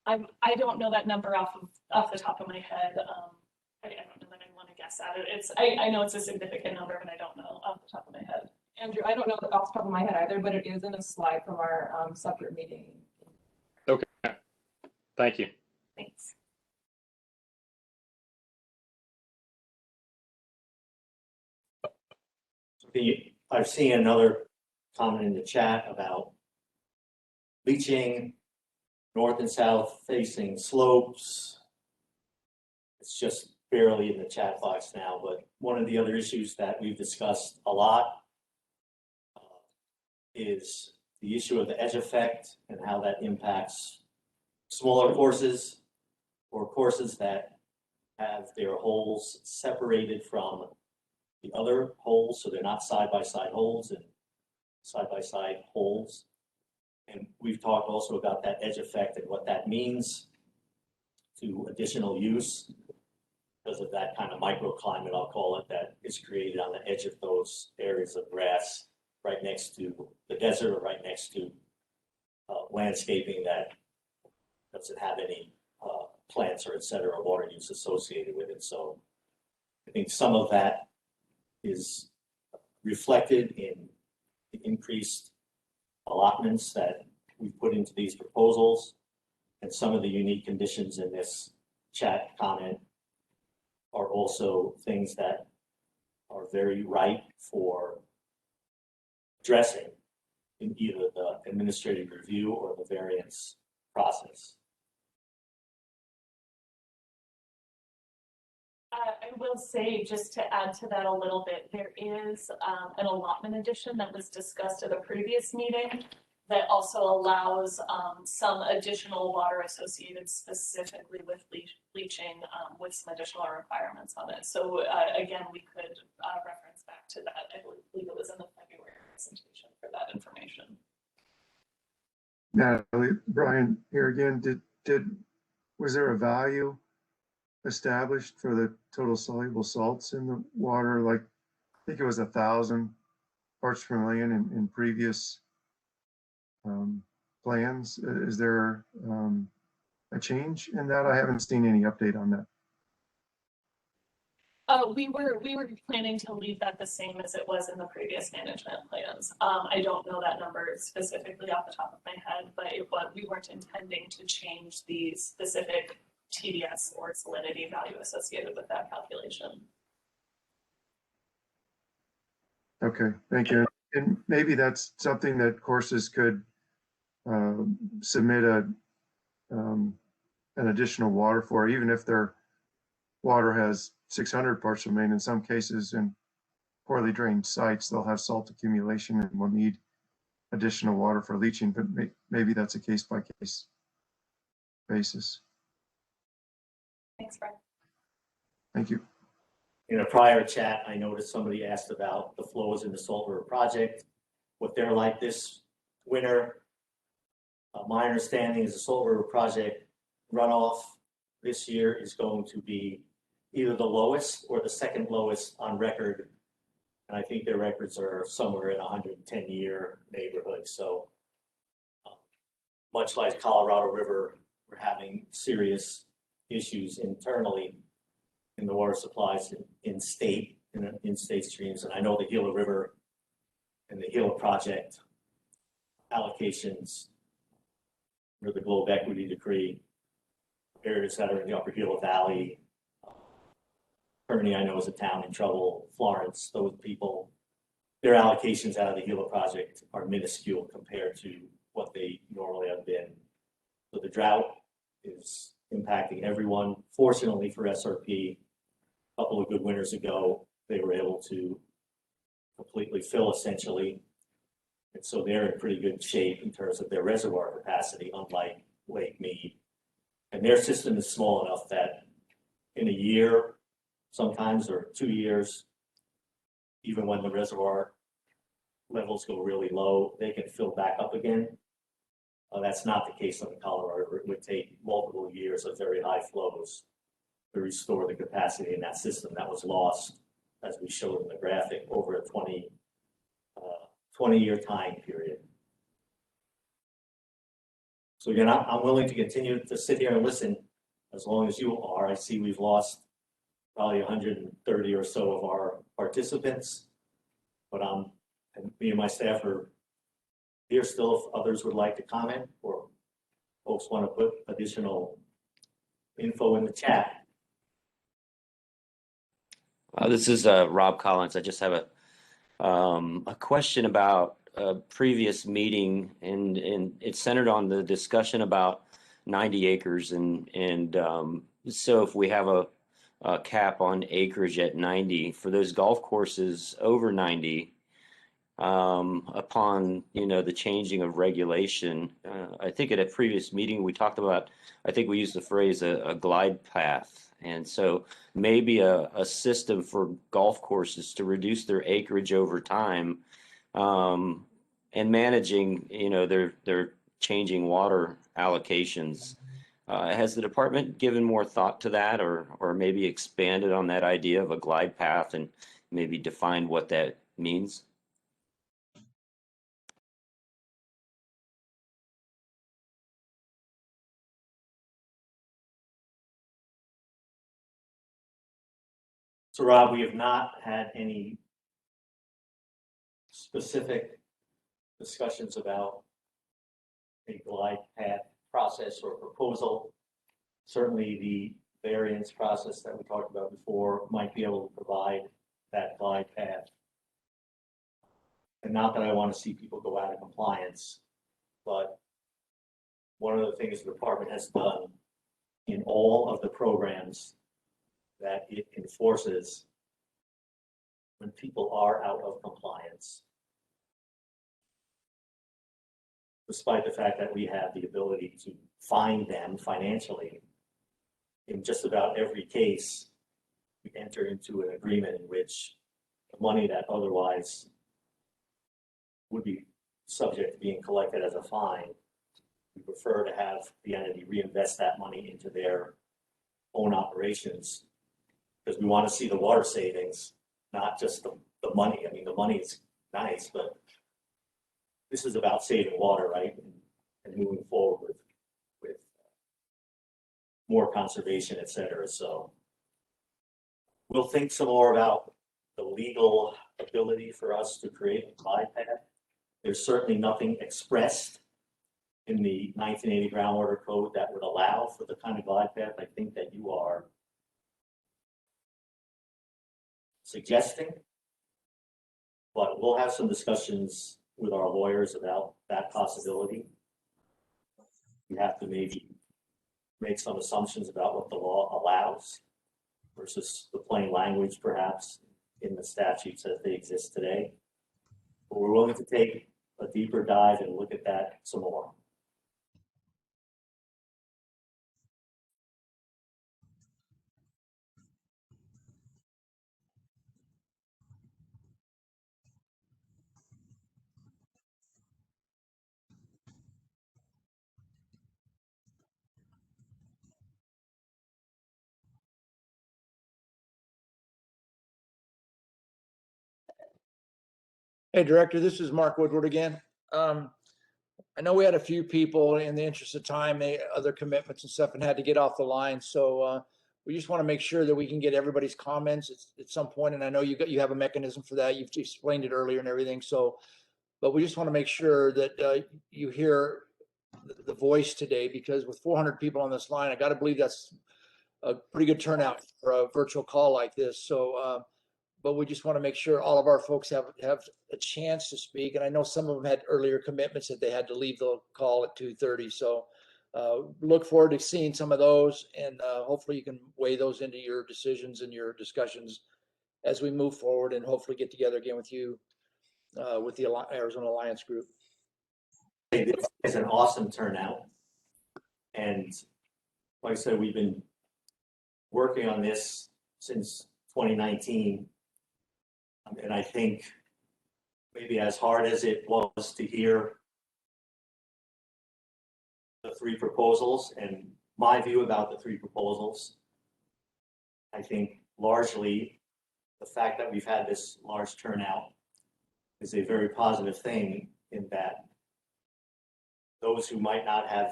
I don't know that number off the top of my head. I don't know that I want to guess at it. I know it's a significant number, but I don't know off the top of my head. Andrew, I don't know off the top of my head either, but it is in a slide from our subgroup meeting. Okay, thank you. Thanks. I've seen another comment in the chat about leaching, north and south facing slopes. It's just barely in the chat box now, but one of the other issues that we've discussed a lot is the issue of the edge effect and how that impacts smaller courses or courses that have their holes separated from the other holes, so they're not side-by-side holes and side-by-side holes. And we've talked also about that edge effect and what that means to additional use because of that kind of microclimate, I'll call it, that is created on the edge of those areas of grass right next to the desert or right next to landscaping that doesn't have any plants or et cetera, water use associated with it. So I think some of that is reflected in the increased allotments that we put into these proposals, and some of the unique conditions in this chat comment are also things that are very ripe for addressing in either the administrative review or the variance process. I will say, just to add to that a little bit, there is an allotment addition that was discussed at a previous meeting that also allows some additional water associated specifically with leaching with some additional requirements on it. So again, we could reference back to that. I believe it was in the February presentation for that information. Natalie, Brian here again, was there a value established for the total soluble salts in the water? Like, I think it was 1,000 parts per million in previous plans. Is there a change in that? I haven't seen any update on that. We were planning to leave that the same as it was in the previous management plans. I don't know that number specifically off the top of my head, but we weren't intending to change the specific TDS or salinity value associated with that calculation. Okay, thank you. And maybe that's something that courses could submit an additional water for, even if their water has 600 parts per million. In some cases, in poorly drained sites, they'll have salt accumulation and will need additional water for leaching, but maybe that's a case-by-case basis. Thanks, Brian. Thank you. In a prior chat, I noticed somebody asked about the flows in the Salt River project, what they're like this winter. My understanding is the Salt River project runoff this year is going to be either the lowest or the second lowest on record. And I think their records are somewhere in 110-year neighborhood. So much like Colorado River, we're having serious issues internally in the water supplies in state streams. And I know the Gila River and the Gila project allocations under the Globe Equity Decree, areas that are in the Upper Gila Valley. Kearney, I know, is a town in trouble. Florence, those people, their allocations out of the Gila project are minuscule compared to what they normally have been. So the drought is impacting everyone. Fortunately for SRP, a couple of good winters ago, they were able to completely fill essentially. And so they're in pretty good shape in terms of their reservoir capacity, unlike Lake Mead. And their system is small enough that in a year, sometimes, or 2 years, even when the reservoir levels go really low, they can fill back up again. That's not the case on the Colorado River. It would take multiple years of very high flows to restore the capacity in that system that was lost, as we showed in the graphic, over a 20-year time period. So again, I'm willing to continue to sit here and listen as long as you are. I see we've lost probably 130 or so of our participants, but and me and my staff are here still if others would like to comment or folks want to put additional info in the chat. This is Rob Collins. I just have a question about a previous meeting, and it centered on the discussion about 90 acres, and so if we have a cap on acreage at 90 for those golf courses over 90, upon the changing of regulation, I think at a previous meeting we talked about, I think we used the phrase a glide path, and so maybe a system for golf courses to reduce their acreage over time, and managing their changing water allocations. Has the department given more thought to that, or maybe expanded on that idea of a glide path and maybe defined what that means? So Rob, we have not had any specific discussions about a glide path process or proposal. Certainly the variance process that we talked about before might be able to provide that glide path. And not that I want to see people go out of compliance, but one of the things the department has done in all of the programs that it enforces when people are out of compliance, despite the fact that we have the ability to fine them financially, in just about every case, we enter into an agreement in which the money that otherwise would be subject to being collected as a fine, we prefer to have the entity reinvest that money into their own operations, because we want to see the water savings, not just the money. I mean, the money is nice, but this is about saving water, right? And moving forward with more conservation, et cetera. So we'll think some more about the legal ability for us to create a glide path. There's certainly nothing expressed in the 1980 groundwater code that would allow for the kind of glide path I think that you are suggesting, but we'll have some discussions with our lawyers about that possibility. We have to maybe make some assumptions about what the law allows versus the plain language perhaps in the statutes as they exist today. But we're willing to take a deeper dive and look at that some more. Hey, Director, this is Mark Woodward again. I know we had a few people in the interest of time, other commitments and stuff, and had to get off the line. So we just want to make sure that we can get everybody's comments at some point. And I know you have a mechanism for that. You've explained it earlier and everything. So, but we just want to make sure that you hear the voice today, because with 400 people on this line, I got to believe that's a pretty good turnout for a virtual call like this. So, but we just want to make sure all of our folks have a chance to speak. And I know some of them had earlier commitments that they had to leave the call at 2:30. So look forward to seeing some of those, and hopefully you can weigh those into your decisions and your discussions as we move forward, and hopefully get together again with you with the Arizona Alliance Group. It's an awesome turnout. And like I said, we've been working on this since 2019. And I think maybe as hard as it was to hear the three proposals and my view about the three proposals, I think largely the fact that we've had this large turnout is a very positive thing, in that those who might not have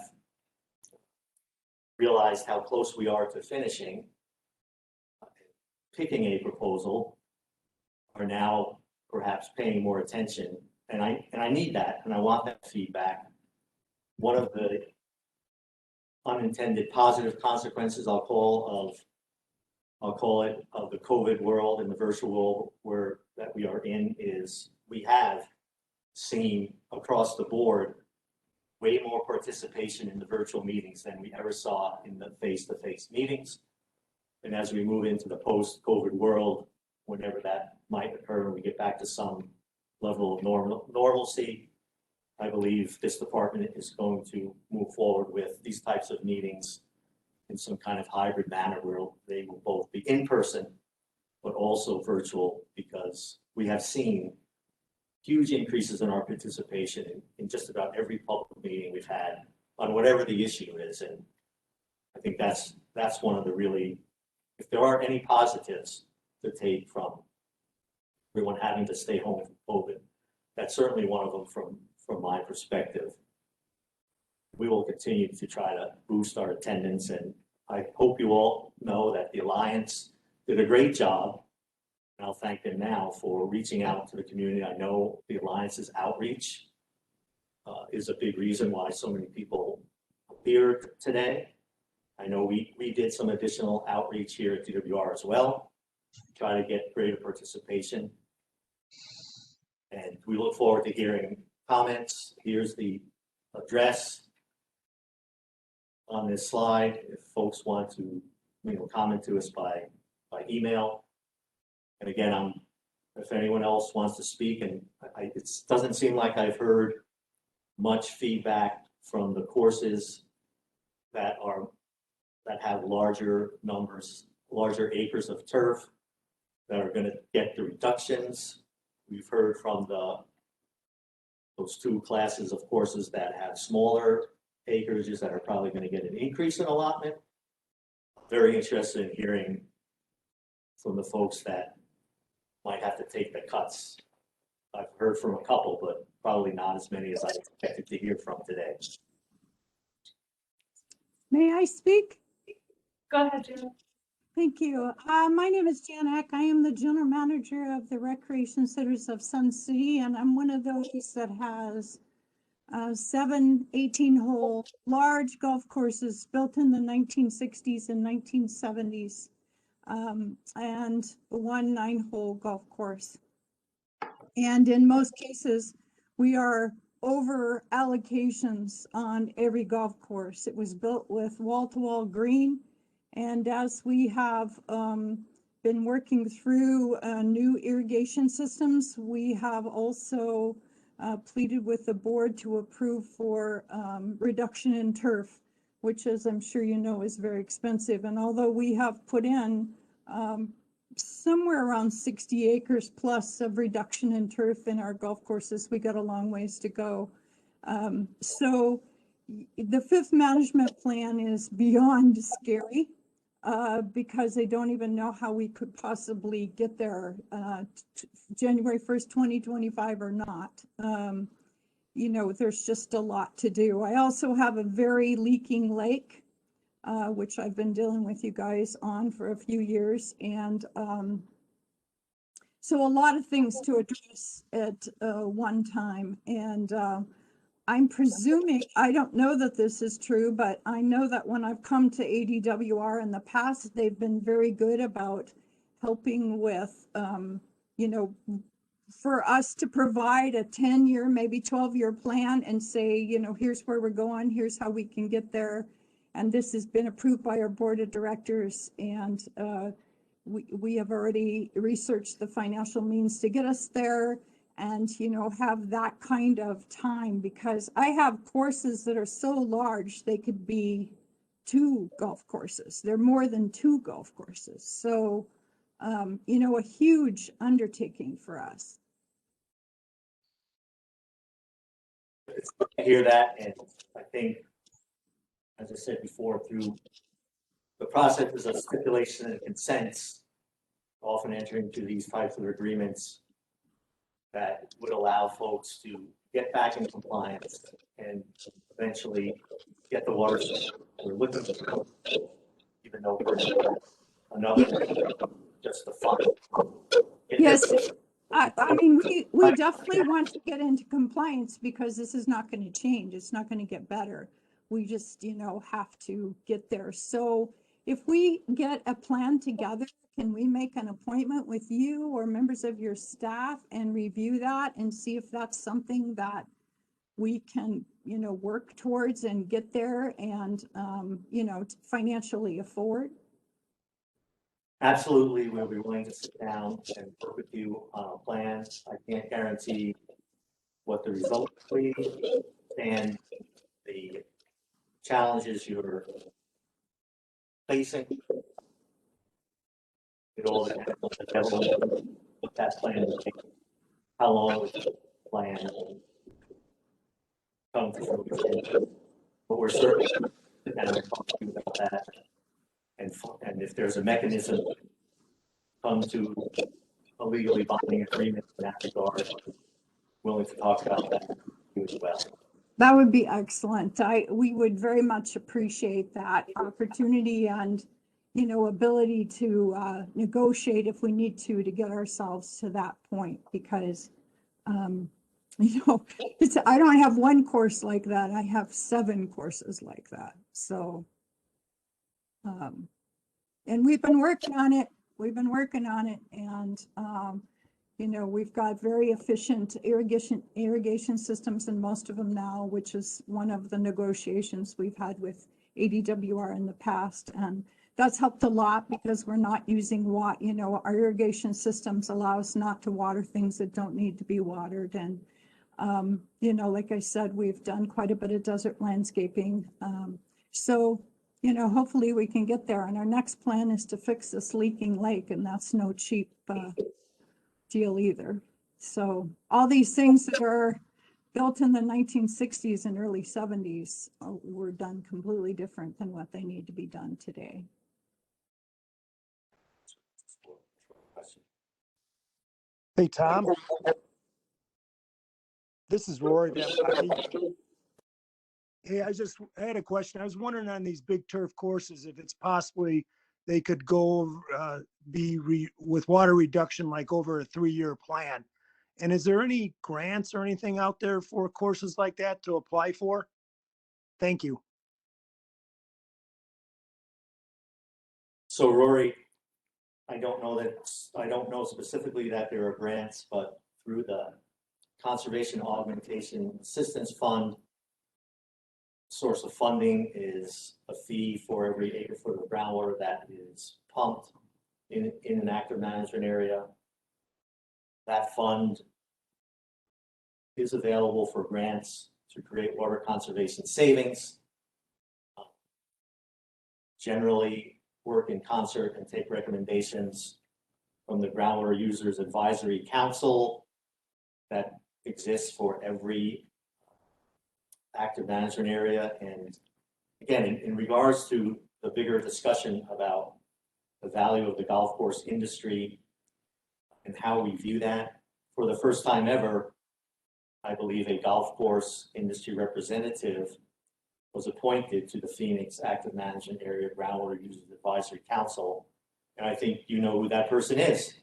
realized how close we are to finishing, picking a proposal, are now perhaps paying more attention. And I need that, and I want that feedback. One of the unintended positive consequences, I'll call it, of the COVID world and the virtual world that we are in, is we have seen across the board way more participation in the virtual meetings than we ever saw in the face-to-face meetings. And as we move into the post-COVID world, whenever that might occur, and we get back to some level of normalcy, I believe this department is going to move forward with these types of meetings in some kind of hybrid manner where they will both be in person, but also virtual, because we have seen huge increases in our participation in just about every public meeting we've had on whatever the issue is. And I think that's one of the really, if there are any positives to take from everyone having to stay home from COVID, that's certainly one of them from my perspective. We will continue to try to boost our attendance, and I hope you all know that the Alliance did a great job. And I'll thank them now for reaching out to the community. I know the Alliance's outreach is a big reason why so many people appeared today. I know we did some additional outreach here at DWR as well, try to get greater participation. And we look forward to hearing comments. Here's the address on this slide if folks want to comment to us by email. And again, if anyone else wants to speak, and it doesn't seem like I've heard much feedback from the courses that have larger numbers, larger acres of turf that are going to get the reductions. We've heard from those two classes of courses that have smaller acreages that are probably going to get an increase in allotment. Very interested in hearing from the folks that might have to take the cuts. I've heard from a couple, but probably not as many as I expected to hear from today. May I speak? Go ahead, Jan. Thank you. My name is Jan Eck. I am the general manager of the Recreation Centers of Sun City, and I'm one of those that has 7 18-hole large golf courses built in the 1960s and 1970s, and 1 9-hole golf course. And in most cases, we are over allocations on every golf course. It was built with wall-to-wall green. And as we have been working through new irrigation systems, we have also pleaded with the board to approve for reduction in turf, which, as I'm sure you know, is very expensive. And although we have put in somewhere around 60 acres plus of reduction in turf in our golf courses, we got a long ways to go. So the fifth management plan is beyond scary. Because they don't even know how we could possibly get there January 1st, 2025 or not. There's just a lot to do. I also have a very leaking lake, which I've been dealing with you guys on for a few years. And so a lot of things to address at one time. And I'm presuming, I don't know that this is true, but I know that when I've come to ADWR in the past, they've been very good about helping with, for us to provide a 10-year, maybe 12-year plan and say, here's where we're going, here's how we can get there. And this has been approved by our board of directors. And we have already researched the financial means to get us there. And, have that kind of time, because I have courses that are so large, they could be 2 golf courses. They're more than 2 golf courses. So, a huge undertaking for us. I hear that, and I think, as I said before, through the processes of stipulation and consents, often entering into these types of agreements that would allow folks to get back in compliance and eventually get the water we're looking for, even though we're another just the fun. Yes, I mean, we definitely want to get into compliance because this is not going to change. It's not going to get better. We just, have to get there. So if we get a plan together, can we make an appointment with you or members of your staff and review that and see if that's something that we can, work towards and get there and, financially afford? Absolutely, we'll be willing to sit down and work with you on a plan. I can't guarantee what the results will be and the challenges you're facing. It all depends on the devil, what that plan would be, how long would the plan come to fruition. But we're certainly sit down and talk to you about that. And if there's a mechanism to come to a legally binding agreement in that regard, willing to talk about that as well. That would be excellent. We would very much appreciate that opportunity and, ability to negotiate if we need to get ourselves to that point, because, I don't have one course like that. I have 7 courses like that. So, and we've been working on it. And, we've got very efficient irrigation systems in most of them now, which is one of the negotiations we've had with ADWR in the past. And that's helped a lot because we're not using our irrigation systems allow us not to water things that don't need to be watered. And, like I said, we've done quite a bit of desert landscaping. So, hopefully we can get there. And our next plan is to fix this leaking lake, and that's no cheap deal either. So all these things that are built in the 1960s and early 70s were done completely different than what they need to be done today. Hey, Tom. This is Rory. Hey, I had a question. I was wondering on these big turf courses, if it's possibly they could go with water reduction like over a 3-year plan. And is there any grants or anything out there for courses like that to apply for? Thank you. So Rory, I don't know specifically that there are grants, but through the Conservation Augmentation Assistance Fund, source of funding is a fee for every acre foot of groundwater that is pumped in an active management area. That fund is available for grants to create water conservation savings. Generally work in concert and take recommendations from the Groundwater Users Advisory Council that exists for every active management area. And again, in regards to the bigger discussion about the value of the golf course industry and how we view that, for the first time ever, I believe a golf course industry representative was appointed to the Phoenix Active Management Area Groundwater Users Advisory Council. And I think you know who that person is.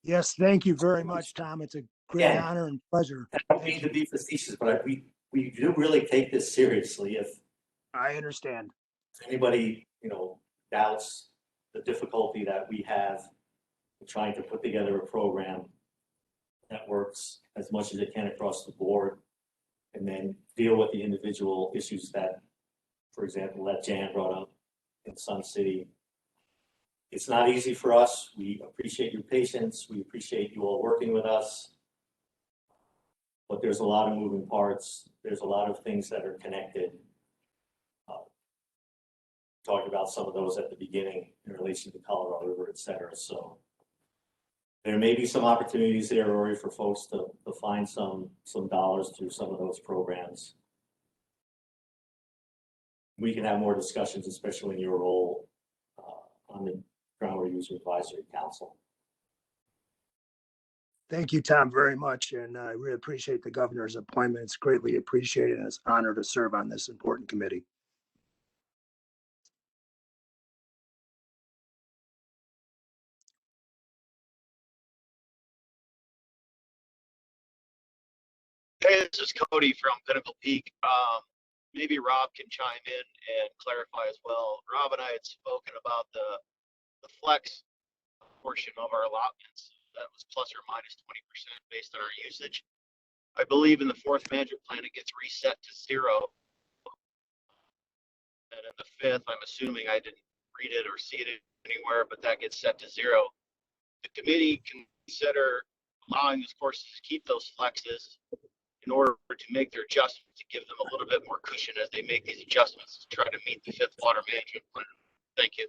Yes, thank you very much, Tom. It's a great honor and pleasure. I don't mean to be facetious, but we do really take this seriously. If I understand. If anybody, doubts the difficulty that we have in trying to put together a program that works as much as it can across the board, and then deal with the individual issues that, for example, that Jan brought up in Sun City. It's not easy for us. We appreciate your patience. We appreciate you all working with us. But there's a lot of moving parts. There's a lot of things that are connected. Talked about some of those at the beginning in relation to Colorado River, et cetera. So there may be some opportunities there, Rory, for folks to find some dollars through some of those programs. We can have more discussions, especially in your role on the Groundwater User Advisory Council. Thank you, Tom, very much. And I really appreciate the governor's appointment. It's greatly appreciated, and it's an honor to serve on this important committee. Hey, this is Cody from Pinnacle Peak. maybe Rob can chime in and clarify as well. Rob and I had spoken about the flex portion of our allotments. That was plus or minus 20% based on our usage. I believe in the fourth management plan, it gets reset to 0. And in the fifth, I'm assuming I didn't read it or see it anywhere, but that gets set to 0. The committee can consider allowing these courses to keep those flexes in order to make their adjustments, to give them a little bit more cushion as they make these adjustments to try to meet the fifth water management plan. Thank you.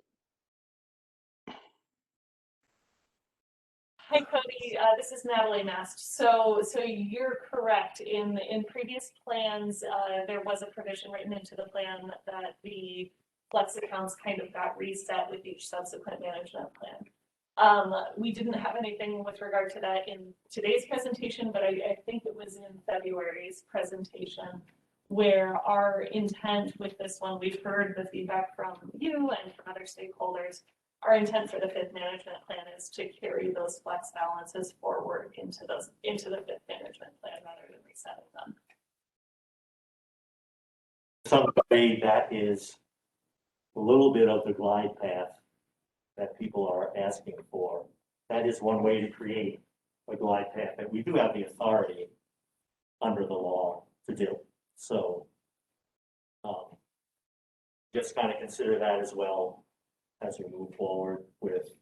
Hi, Cody. This is Natalie Mast. So you're correct. In previous plans, there was a provision written into the plan that the flex accounts kind of got reset with each subsequent management plan. We didn't have anything with regard to that in today's presentation, but I think it was in February's presentation where our intent with this one, we've heard the feedback from you and from other stakeholders. Our intent for the fifth management plan is to carry those flex balances forward into the fifth management plan rather than resetting them. Somebody that is a little bit of the glide path that people are asking for. That is one way to create a glide path that we do have the authority under the law to do. So just kind of consider that as well as we move forward with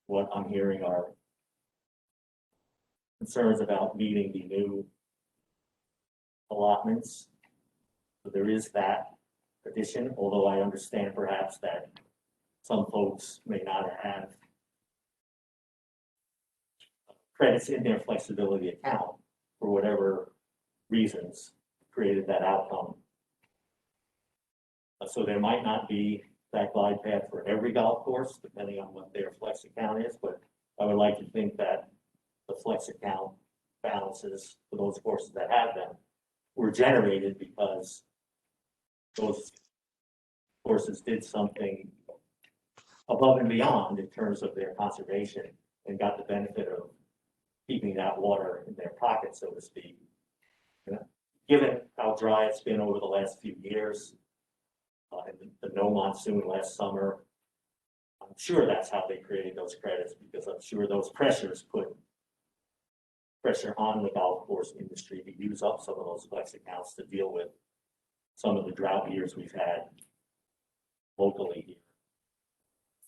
what I'm hearing are concerns about meeting the new allotments. So there is that addition, although I understand perhaps that some folks may not have credits in their flexibility account for whatever reasons created that outcome. So there might not be that glide path for every golf course, depending on what their flex account is, but I would like to think that the flex account balances for those courses that have them were generated because those courses did something above and beyond in terms of their conservation and got the benefit of keeping that water in their pocket, so to speak. Given how dry it's been over the last few years, and the no monsoon last summer, I'm sure that's how they created those credits, because I'm sure those pressures put pressure on the golf course industry to use up some of those flex accounts to deal with some of the drought years we've had locally here.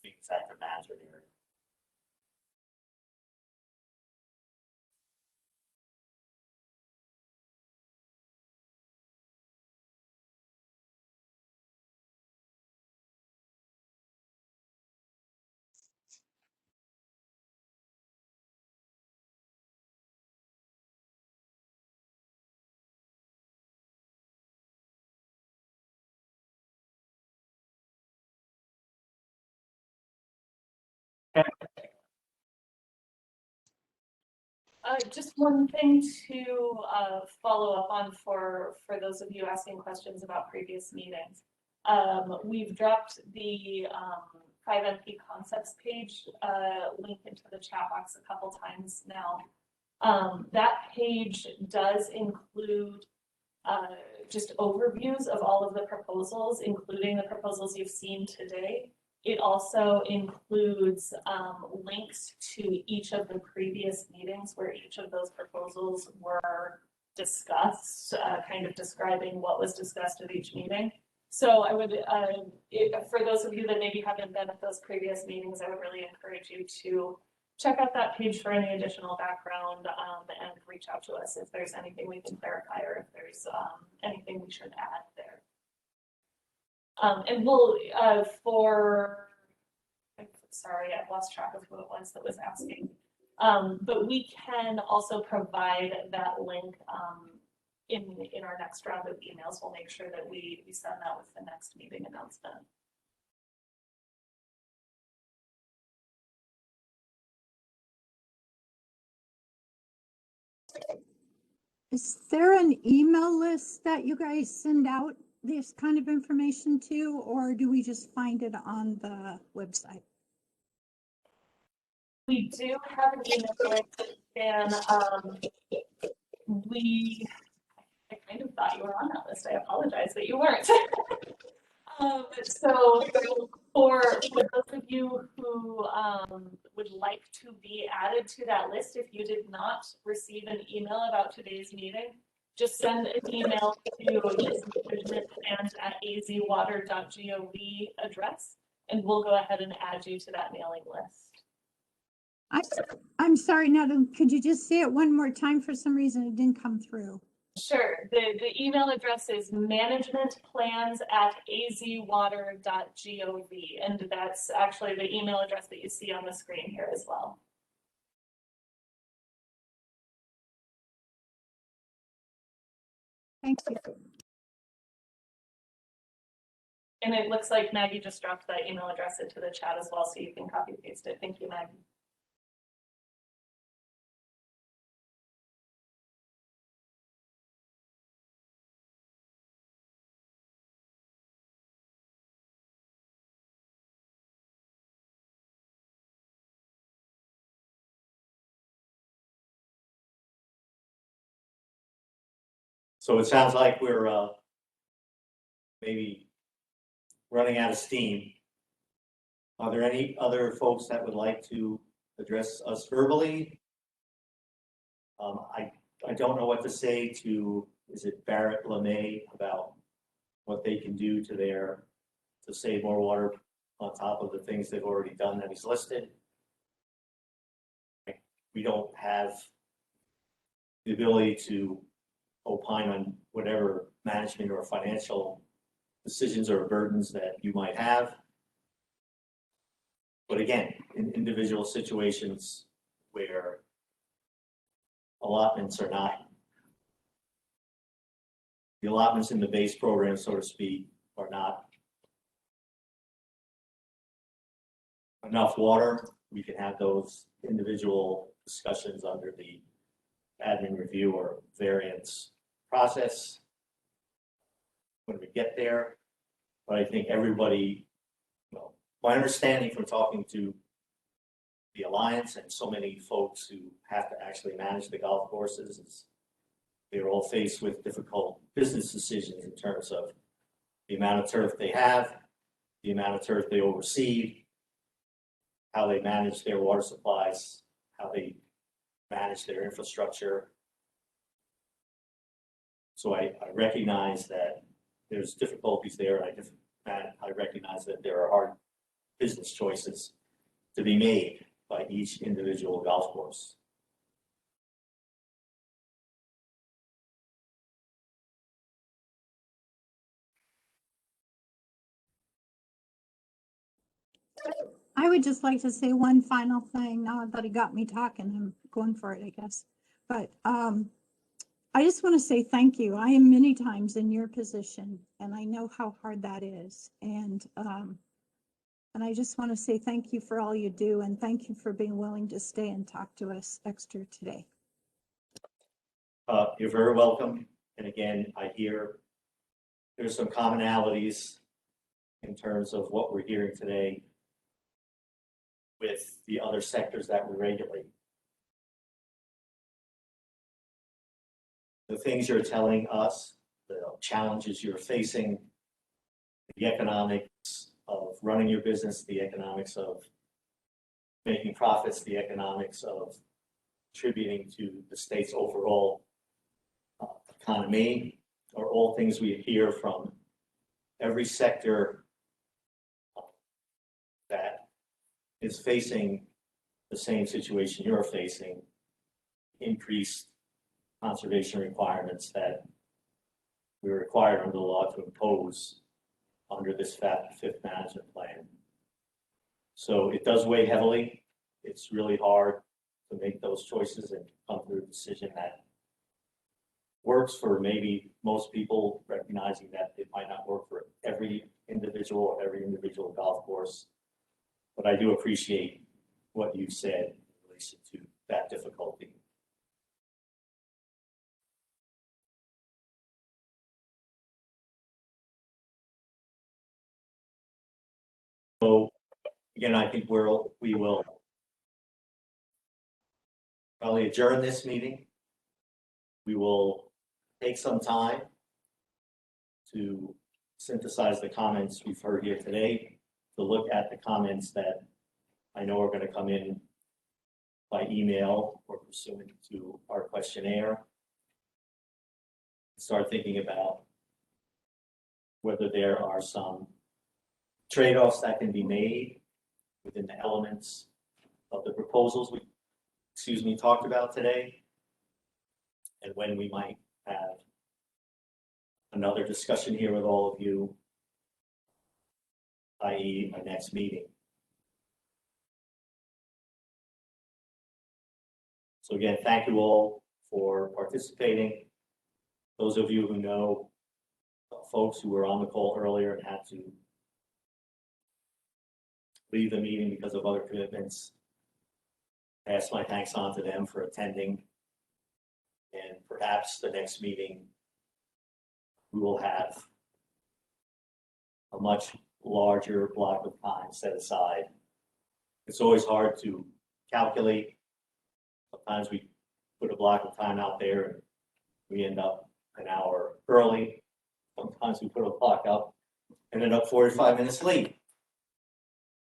Things that the Mazard area. Just one thing to follow up on for those of you asking questions about previous meetings. We've dropped the 5MP concepts page link into the chat box a couple times now. That page does include just overviews of all of the proposals, including the proposals you've seen today. It also includes links to each of the previous meetings where each of those proposals were discussed, kind of describing what was discussed at each meeting. So I would, for those of you that maybe haven't been at those previous meetings, I would really encourage you to check out that page for any additional background and reach out to us if there's anything we can clarify or if there's anything we should add there. And we'll, sorry, I've lost track of who it was that was asking. But we can also provide that link in our next round of emails. We'll make sure that we send that with the next meeting announcement. Is there an email list that you guys send out this kind of information to, or do we just find it on the website? We do have an email list, and I kind of thought you were on that list. I apologize that you weren't. So for those of you who would like to be added to that list, if you did not receive an email about today's meeting, just send an email to this management@azwater.gov address, and we'll go ahead and add you to that mailing list. I'm sorry, Natalie, could you just say it one more time? For some reason, it didn't come through. Sure. The email address is managementplans@azwater.gov, and that's actually the email address that you see on the screen here as well. Thank you. And it looks like Maggie just dropped that email address into the chat as well, so you can copy paste it. Thank you, Maggie. So it sounds like we're maybe running out of steam. Are there any other folks that would like to address us verbally? I don't know what to say to, is it Barrett LeMay, about what they can do to save more water on top of the things they've already done that he's listed. We don't have the ability to opine on whatever management or financial decisions or burdens that you might have. But again, in individual situations where allotments are not, the allotments in the base program, so to speak, are not enough water, we can have those individual discussions under the admin review or variance process when we get there. But I think everybody, well, my understanding from talking to the Alliance and so many folks who have to actually manage the golf courses is they're all faced with difficult business decisions in terms of the amount of turf they have, the amount of turf they oversee, how they manage their water supplies, how they manage their infrastructure. So I recognize that there's difficulties there. I recognize that there are hard business choices to be made by each individual golf course. I would just like to say one final thing. Now that he got me talking, I'm going for it, I guess. But I just want to say thank you. I am many times in your position, and I know how hard that is. And I just want to say thank you for all you do, and thank you for being willing to stay and talk to us extra today. You're very welcome. And again, I hear there's some commonalities in terms of what we're hearing today with the other sectors that we regulate. The things you're telling us, the challenges you're facing, the economics of running your business, the economics of making profits, the economics of contributing to the state's overall economy, are all things we hear from every sector that is facing the same situation you're facing, increased conservation requirements that we're required under the law to impose under this fifth management plan. So it does weigh heavily. It's really hard to make those choices and come to a decision that works for maybe most people, recognizing that it might not work for every individual or every individual golf course. But I do appreciate what you said in relation to that difficulty. So again, I think we will probably adjourn this meeting. We will take some time to synthesize the comments we've heard here today, to look at the comments that I know are going to come in by email or pursuant to our questionnaire. Start thinking about whether there are some trade-offs that can be made within the elements of the proposals we talked about today, and when we might have another discussion here with all of you, i.e. our next meeting. So again, thank you all for participating. Those of you who know folks who were on the call earlier and had to leave the meeting because of other commitments, pass my thanks on to them for attending. And perhaps the next meeting, we will have a much larger block of time set aside. It's always hard to calculate. Sometimes we put a block of time out there and we end up an hour early. Sometimes we put a block up and end up 45 minutes late.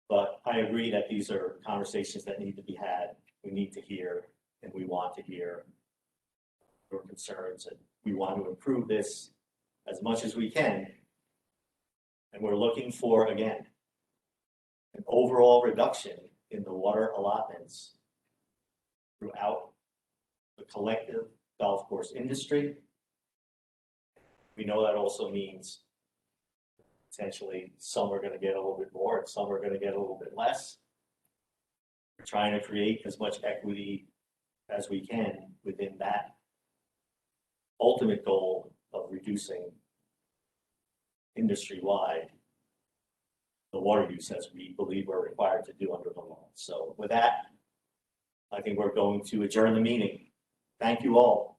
But I agree that these are conversations that need to be had. We need to hear, and we want to hear your concerns, and we want to improve this as much as we can. And we're looking for, again, an overall reduction in the water allotments throughout the collective golf course industry. We know that also means potentially some are going to get a little bit more and some are going to get a little bit less. We're trying to create as much equity as we can within that ultimate goal of reducing industry-wide the water use as we believe we're required to do under the law. So with that, I think we're going to adjourn the meeting. Thank you all.